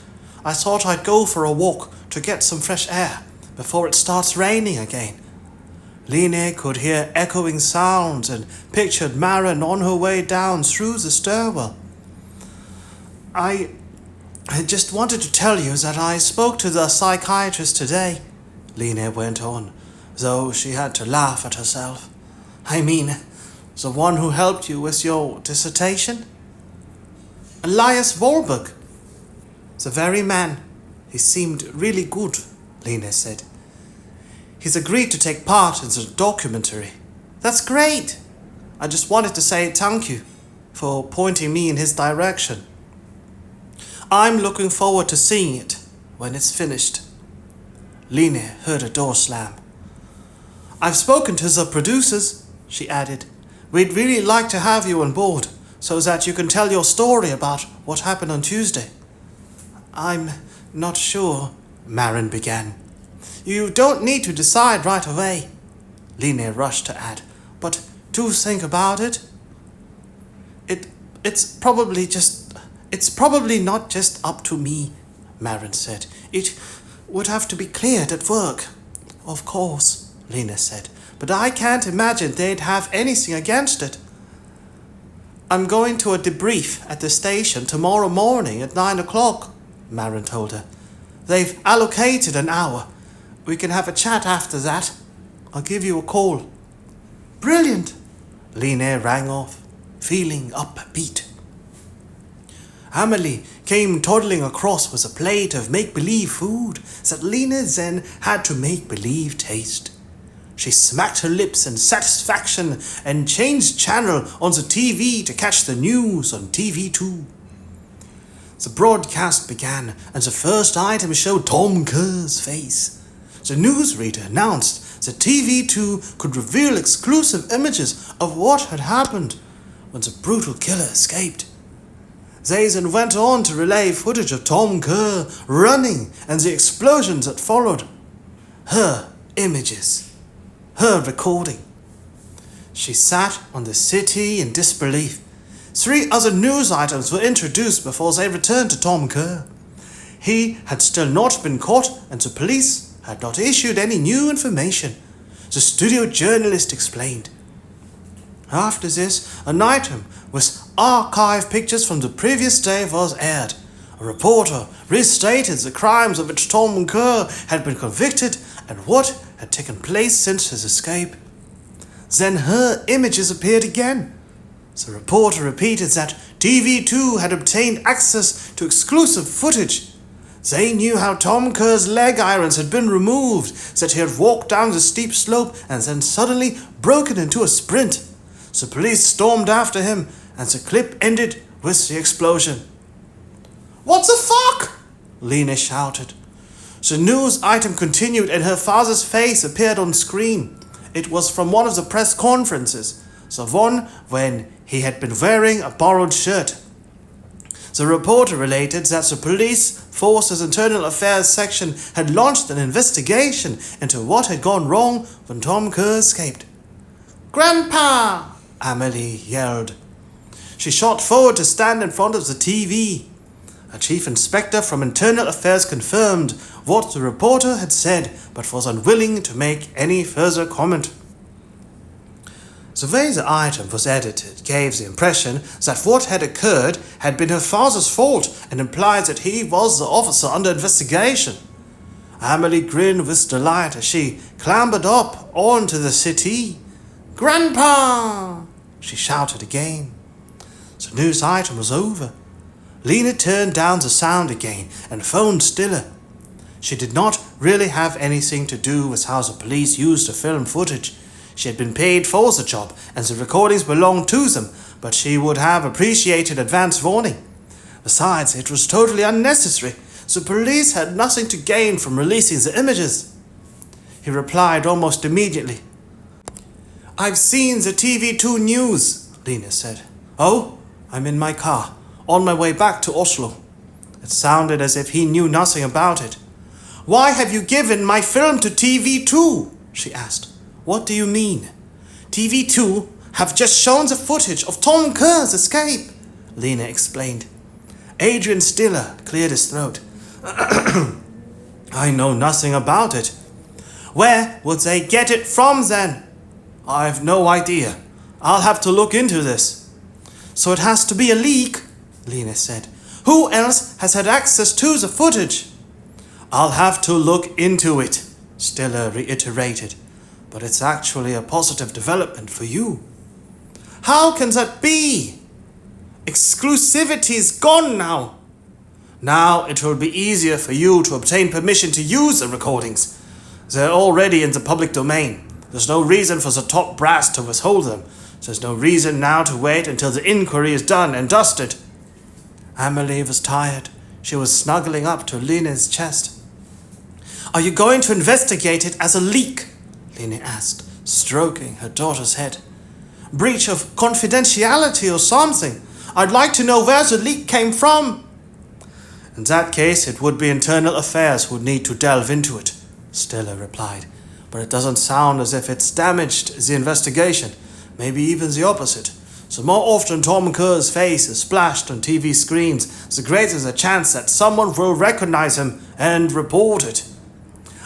A: "I thought I'd go for a walk to get some fresh air before it starts raining again." Lene could hear echoing sounds and pictured Maren on her way down through the stairwell. I just wanted to tell you that I spoke to the psychiatrist today," Lene went on, though she had to laugh at herself. "I mean, the one who helped you with your dissertation?" "Elias Wahlberg." "The very man. He seemed really good," Lene said. "He's agreed to take part in the documentary." "That's great. I just wanted to say thank you for pointing me in his direction. I'm looking forward to seeing it when it's finished." Lene heard a door slam. "I've spoken to the producers," she added. "We'd really like to have you on board so that you can tell your story about what happened on Tuesday." "I'm not sure," Maren began. "You don't need to decide right away," Lene rushed to add, "but do think about it. It's probably not just up to me," Maren said. "It would have to be cleared at work." "Of course," Lene said, "but I can't imagine they'd have anything against it." "I'm going to a debrief at the station tomorrow morning at 9 o'clock, Maren told her. "They've allocated an hour. We can have a chat after that. I'll give you a call." "Brilliant!" Lene rang off, feeling upbeat. Amelie came toddling across with a plate of make-believe food that Lene then had to make-believe taste. She smacked her lips in satisfaction and changed channel on the TV to catch the news on TV2. The broadcast began, and the first item showed Tom Kerr's face. The newsreader announced that TV2 could reveal exclusive images of what had happened when the brutal killer escaped. They then went on to relay footage of Tom Kerr running and the explosions that followed. Her images. Her recording. She sat on the city in disbelief. 3 other news items were introduced before they returned to Tom Kerr. He had still not been caught, and the police had not issued any new information, the studio journalist explained. After this, an item with archive pictures from the previous day was aired. A reporter restated the crimes of which Tom Kerr had been convicted and what had taken place since his escape. Then her images appeared again. The reporter repeated that TV2 had obtained access to exclusive footage. They knew how Tom Kerr's leg irons had been removed, that he had walked down the steep slope and then suddenly broken into a sprint. The police stormed after him, and the clip ended with the explosion. "What the fuck?" Lena shouted. The news item continued, and her father's face appeared on screen. It was from one of the press conferences, the one when he had been wearing a borrowed shirt. The reporter related that the police force's internal affairs section had launched an investigation into what had gone wrong when Tom Kerr escaped. "Grandpa!" Amelie yelled. She shot forward to stand in front of the TV. A chief inspector from Internal Affairs confirmed what the reporter had said, but was unwilling to make any further comment. The way the item was edited gave the impression that what had occurred had been her father's fault and implied that he was the officer under investigation. Amelie grinned with delight as she clambered up onto the settee. "Grandpa!" she shouted again. The news item was over. Lena turned down the sound again and phoned Stiller. She did not really have anything to do with how the police used the film footage. She had been paid for the job, and the recordings belonged to them, but she would have appreciated advance warning. Besides, it was totally unnecessary. The police had nothing to gain from releasing the images. He replied almost immediately. "I've seen the TV2 news," Lena said. "Oh? I'm in my car, on my way back to Oslo." It sounded as if he knew nothing about it. "Why have you given my film to TV2? She asked. "What do you mean?" "TV2 have just shown the footage of Tom Kerr's escape," Lena explained. Adrian Stiller cleared his throat. "I know nothing about it." "Where would they get it from then?" "I've no idea. I'll have to look into this." "So it has to be a leak," Lena said. "Who else has had access to the footage?" "I'll have to look into it," Stiller reiterated. "But it's actually a positive development for you." "How can that be? Exclusivity's gone now." "Now it will be easier for you to obtain permission to use the recordings. They're already in the public domain. There's no reason for the top brass to withhold them. There's no reason now to wait until the inquiry is done and dusted." Amelie was tired. She was snuggling up to Lena's chest. "Are you going to investigate it as a leak?" Lena asked, stroking her daughter's head. "Breach of confidentiality or something? I'd like to know where the leak came from." "In that case, it would be Internal Affairs who'd need to delve into it," Stiller replied. "But it doesn't sound as if it's damaged the investigation. Maybe even the opposite. The more often Tom Kerr's face is splashed on TV screens, the greater the chance that someone will recognize him and report it."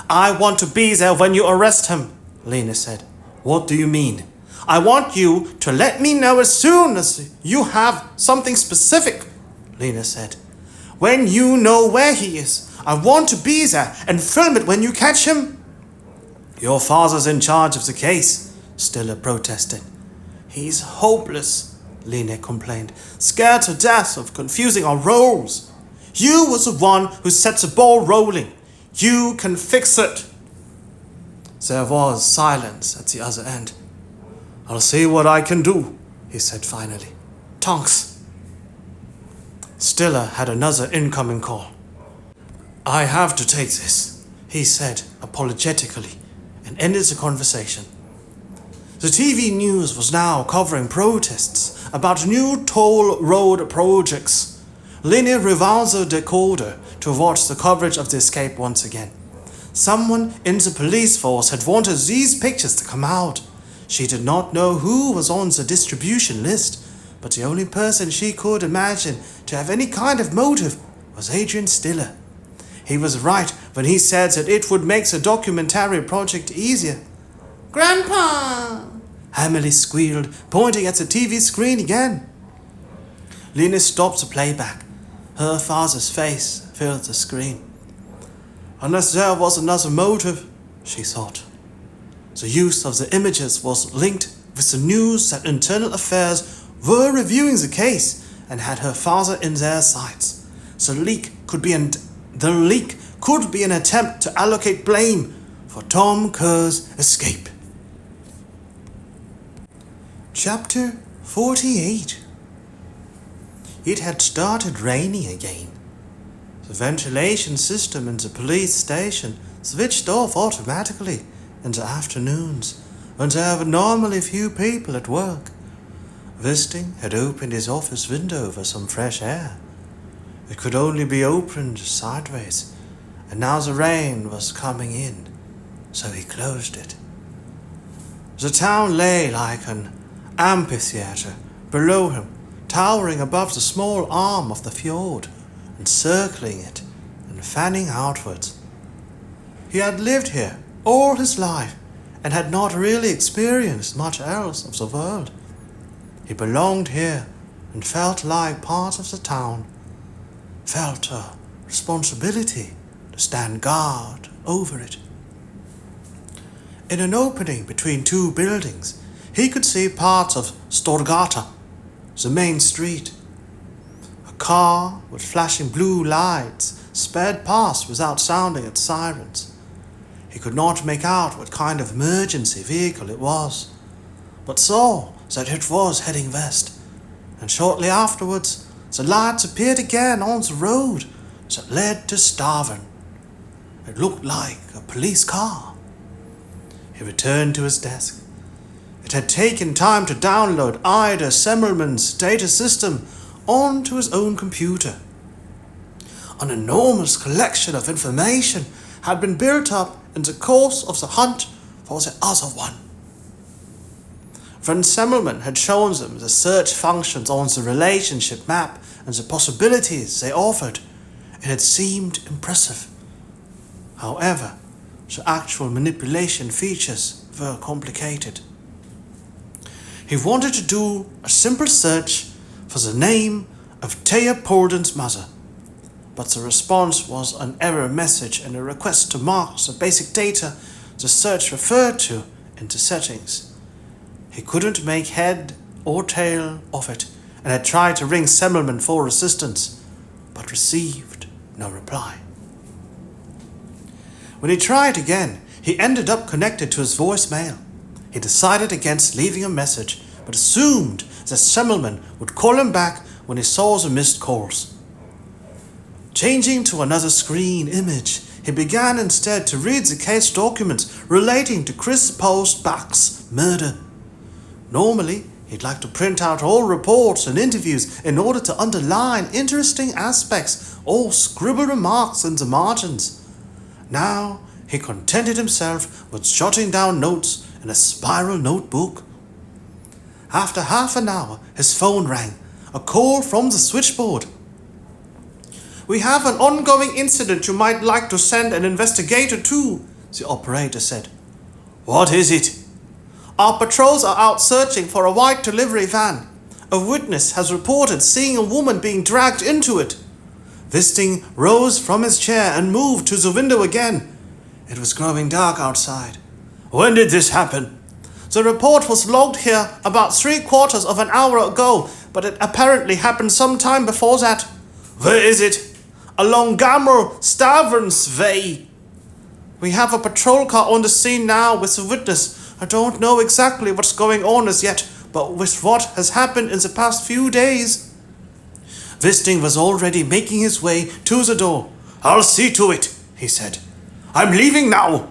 A: "I want to be there when you arrest him," Lena said. "What do you mean?" "I want you to let me know as soon as you have something specific," Lena said. "When you know where he is, I want to be there and film it when you catch him." "Your father's in charge of the case," Stiller protested. "He's hopeless," Lena complained. "Scared to death of confusing our roles. You was the one who set the ball rolling. You can fix it." There was silence at the other end. "I'll see what I can do," he said finally. "Tonks." Stiller had another incoming call. "I have to take this," he said apologetically, and ended the conversation. The TV news was now covering protests about new toll road projects. Lena rewound the decoder to watch the coverage of the escape once again. Someone in the police force had wanted these pictures to come out. She did not know who was on the distribution list, but the only person she could imagine to have any kind of motive was Adrian Stiller. He was right when he said that it would make the documentary project easier. "Grandpa!" Emily squealed, pointing at the TV screen again. Linus stopped the playback. Her father's face filled the screen. Unless there was another motive, she thought. The use of the images was linked with the news that Internal Affairs were reviewing the case and had her father in their sights. The leak could be an attempt to allocate blame for Tom Kerr's escape. Chapter 48. It had started raining again. The ventilation system in the police station switched off automatically in the afternoons when there were normally few people at work. Wisting had opened his office window for some fresh air. It could only be opened sideways, and now the rain was coming in, so he closed it. The town lay like an amphitheatre below him, towering above the small arm of the fjord, encircling it and fanning outwards. He had lived here all his life and had not really experienced much else of the world. He belonged here and felt like part of the town, felt a responsibility to stand guard over it. In an opening between two buildings, he could see parts of Storgata, the main street. A car with flashing blue lights sped past without sounding its sirens. He could not make out what kind of emergency vehicle it was, but saw that it was heading west, and shortly afterwards the lights appeared again on the road that led to Stavern. It looked like a police car. He returned to his desk. It had taken time to download Ida Semmelman's data system onto his own computer. An enormous collection of information had been built up in the course of the hunt for the other one. Van Semmelman had shown them the search functions on the relationship map and the possibilities they offered. It had seemed impressive. However, the actual manipulation features were complicated. He wanted to do a simple search for the name of Thea Polden's mother, but the response was an error message and a request to mark the basic data the search referred to into settings. He couldn't make head or tail of it and had tried to ring Semmelman for assistance, but received no reply. When he tried again, he ended up connected to his voicemail. He decided against leaving a message, but assumed that Semmelman would call him back when he saw the missed calls. Changing to another screen image, he began instead to read the case documents relating to Chris Postbach's murder. Normally, he'd like to print out all reports and interviews in order to underline interesting aspects or scribble remarks in the margins. Now, he contented himself with jotting down notes in a spiral notebook. After half an hour, his phone rang, a call from the switchboard. "We have an ongoing incident you might like to send an investigator to," the operator said. "What is it?" "Our patrols are out searching for a white delivery van. A witness has reported seeing a woman being dragged into it." Wisting rose from his chair and moved to the window again. It was growing dark outside. "When did this happen?" "The report was logged here about 3/4 of an hour ago, but it apparently happened some time before that." "Where is it?" "Along Gamel Staverns Way." "We have a patrol car on the scene now with the witness. I don't know exactly what's going on as yet, but with what has happened in the past few days..." Wisting was already making his way to the door. "I'll see to it," he said. "I'm leaving now."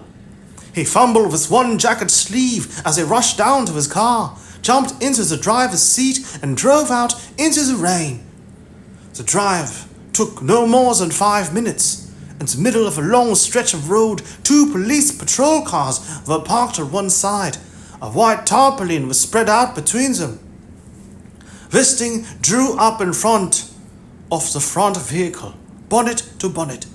A: He fumbled with one jacket sleeve as he rushed down to his car, jumped into the driver's seat and drove out into the rain. The drive took no more than 5 minutes. In the middle of a long stretch of road, 2 police patrol cars were parked on one side. A white tarpaulin was spread out between them. Wisting drew up in front of the front vehicle, bonnet to bonnet.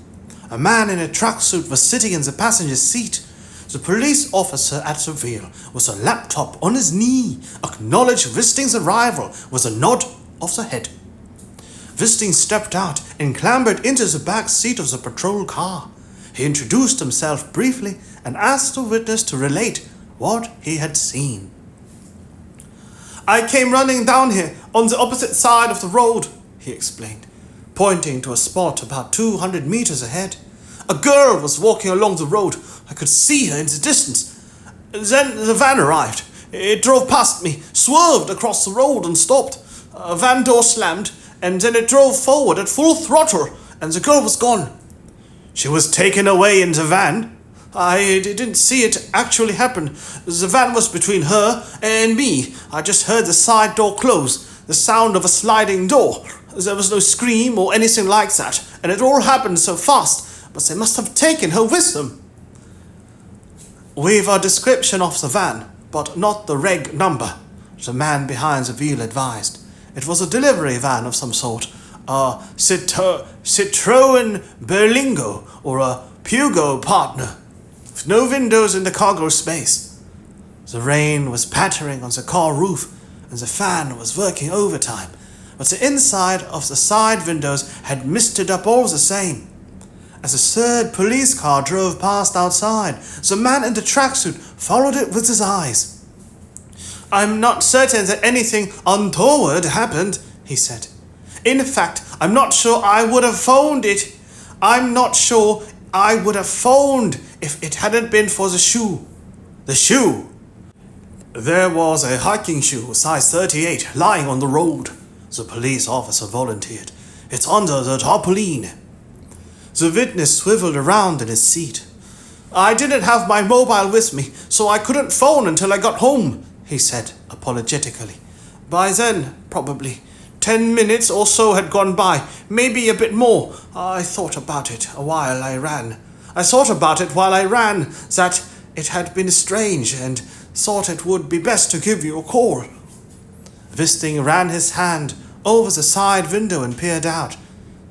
A: A man in a tracksuit was sitting in the passenger seat. The police officer at the wheel, with a laptop on his knee, acknowledged Wisting's arrival with a nod of the head. Wisting stepped out and clambered into the back seat of the patrol car. He introduced himself briefly and asked the witness to relate what he had seen. "I came running down here on the opposite side of the road," he explained, pointing to a spot about 200 meters ahead. "A girl was walking along the road. I could see her in the distance. Then the van arrived. It drove past me, swerved across the road and stopped. A van door slammed, and then it drove forward at full throttle, and the girl was gone. She was taken away in the van. I didn't see it actually happen. The van was between her and me. I just heard the side door close, the sound of a sliding door. There was no scream or anything like that, and it all happened so fast, but they must have taken her with them." "We've a description of the van, but not the reg number," the man behind the wheel advised. "It was a delivery van of some sort, a Citroën Berlingo or a Pugo partner, with no windows in the cargo space. The rain was pattering on the car roof and the fan was working overtime, but the inside of the side windows had misted up all the same. As a third police car drove past outside, the man in the tracksuit followed it with his eyes. "I'm not certain that anything untoward happened," he said. "In fact, I'm not sure I would have phoned if it hadn't been for the shoe." "The shoe?" "There was a hiking shoe, size 38, lying on the road," the police officer volunteered. "It's under the tarpaulin." The witness swiveled around in his seat. "I didn't have my mobile with me, so I couldn't phone until I got home," he said apologetically. "By then, probably 10 minutes or so had gone by, maybe a bit more. I thought about it while I ran that it had been strange and thought it would be best to give you a call." Wisting ran his hand over the side window and peered out.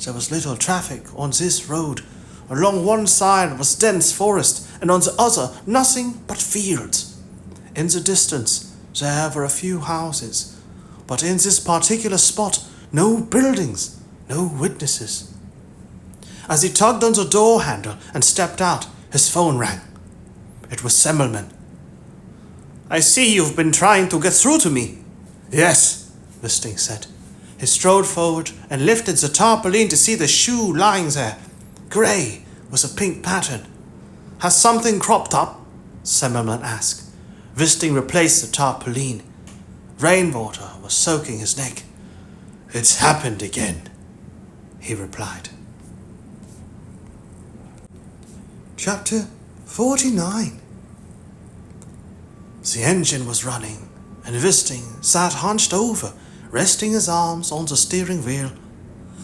A: There was little traffic on this road. Along one side was dense forest, and on the other nothing but fields. In the distance there were a few houses, but in this particular spot no buildings, no witnesses. As he tugged on the door handle and stepped out, his phone rang. It was Semmelman. "I see you've been trying to get through to me." "Yes," Wisting said. He strode forward and lifted the tarpaulin to see the shoe lying there, grey with a pink pattern. "Has something cropped up?" Semmelman asked. Wisting replaced the tarpaulin. Rainwater was soaking his neck. "It's happened again," he replied. Chapter 49. The engine was running, and Wisting sat hunched over, resting his arms on the steering wheel.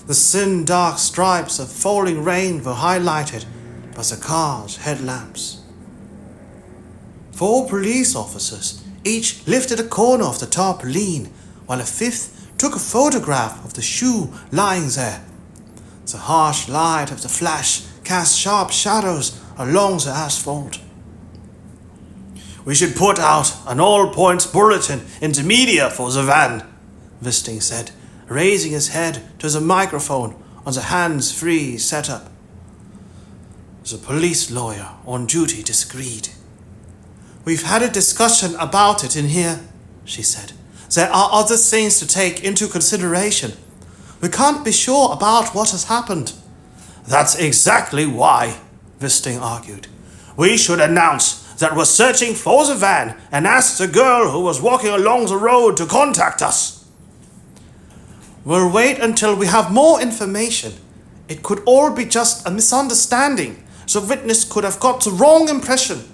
A: The thin dark stripes of falling rain were highlighted by the car's headlamps. 4 police officers each lifted a corner of the tarpaulin, while a 5th took a photograph of the shoe lying there. The harsh light of the flash cast sharp shadows along the asphalt. "We should put out an all-points bulletin in the media for the van," Wisting said, raising his head to the microphone on the hands-free setup. The police lawyer on duty disagreed. "We've had a discussion about it in here," she said. "There are other things to take into consideration. We can't be sure about what has happened." "That's exactly why," Wisting argued. "We should announce that we're searching for the van and ask the girl who was walking along the road to contact us." "We'll wait until we have more information. It could all be just a misunderstanding. The witness could have got the wrong impression.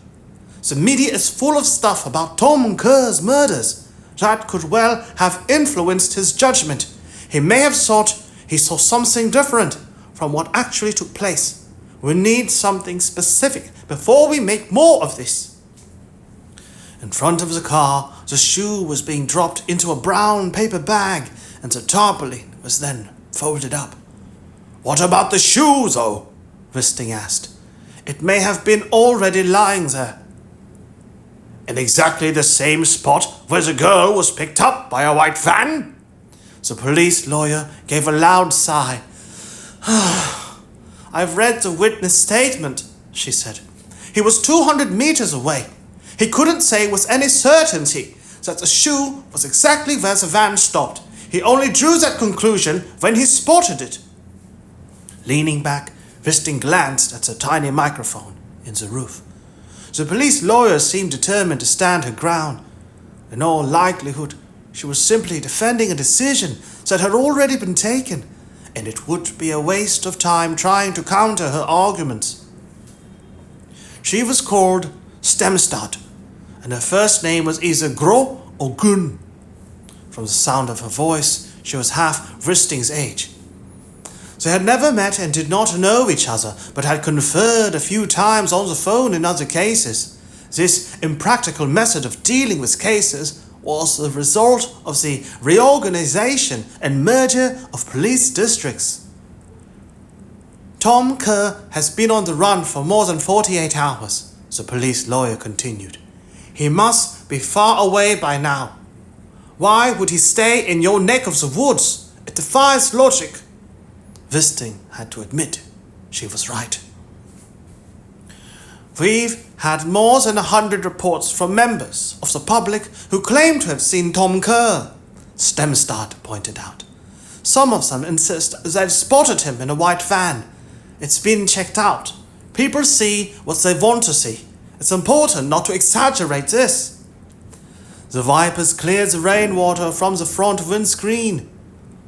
A: The media is full of stuff about Tom Kerr's murders. That could well have influenced his judgment. He may have thought he saw something different from what actually took place. We need something specific before we make more of this." In front of the car, The shoe was being dropped into a brown paper bag, and the tarpaulin was then folded up. "What about the shoe, though?" Wisting asked. "It may have been already lying there." "In exactly the same spot where the girl was picked up by a white van?" The police lawyer gave a loud sigh. "I've read the witness statement," she said. "He was 200 meters away. He couldn't say with any certainty that the shoe was exactly where the van stopped. He only drew that conclusion when he spotted it." Leaning back, Wisting glanced at the tiny microphone in the roof. The police lawyer seemed determined to stand her ground. In all likelihood, she was simply defending a decision that had already been taken, and it would be a waste of time trying to counter her arguments. She was called Stemstad, and her first name was either Gro or Gun. From the sound of her voice, she was half Wisting's age. They had never met and did not know each other, but had conferred a few times on the phone in other cases. This impractical method of dealing with cases was the result of the reorganization and merger of police districts. "Tom Kerr has been on the run for more than 48 hours, the police lawyer continued. "He must be far away by now. Why would he stay in your neck of the woods? It defies logic." Wisting had to admit she was right. "We've had more than 100 reports from members of the public who claim to have seen Tom Kerr," Stemstad pointed out. "Some of them insist they've spotted him in a white van. It's been checked out. People see what they want to see. It's important not to exaggerate this." The Vipers cleared the rainwater from the front windscreen.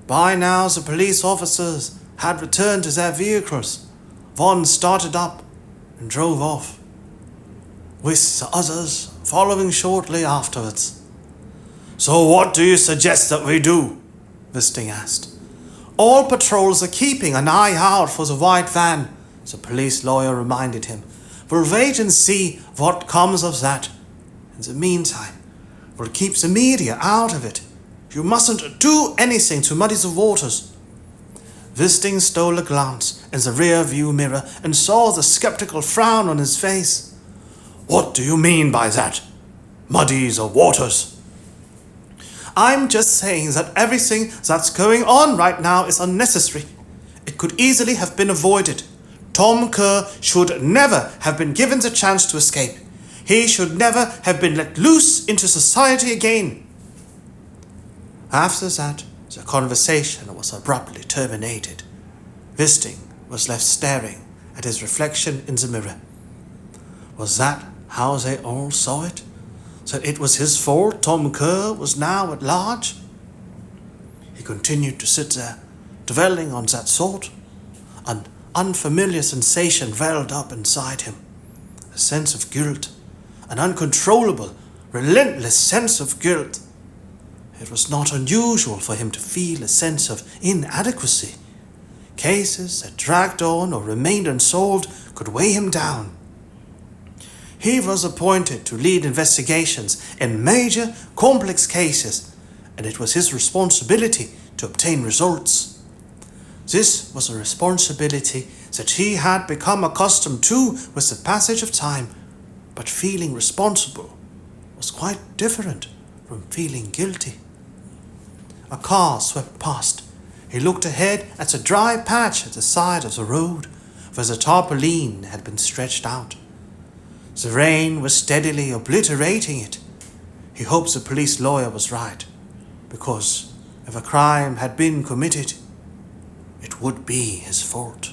A: By now the police officers had returned to their vehicles. One started up and drove off, with the others following shortly afterwards. "So what do you suggest that we do?" Wisting asked. "All patrols are keeping an eye out for the white van," the police lawyer reminded him. "We'll wait and see what comes of that. In the meantime, we'll keep the media out of it. You mustn't do anything to muddy the waters." Wisting stole a glance in the rear-view mirror and saw the skeptical frown on his face. "What do you mean by that? Muddy the waters?" "I'm just saying that everything that's going on right now is unnecessary. It could easily have been avoided. Tom Kerr should never have been given the chance to escape. He should never have been let loose into society again." After that, the conversation was abruptly terminated. Wisting was left staring at his reflection in the mirror. Was that how they all saw it? That it was his fault Tom Kerr was now at large? He continued to sit there, dwelling on that thought. An unfamiliar sensation welled up inside him. A sense of guilt. An uncontrollable, relentless sense of guilt. It was not unusual for him to feel a sense of inadequacy. Cases that dragged on or remained unsolved could weigh him down. He was appointed to lead investigations in major, complex cases, and it was his responsibility to obtain results. This was a responsibility that he had become accustomed to with the passage of time, but feeling responsible was quite different from feeling guilty. A car swept past. He looked ahead at the dry patch at the side of the road where the tarpaulin had been stretched out. The rain was steadily obliterating it. He hoped the police lawyer was right, because if a crime had been committed, it would be his fault.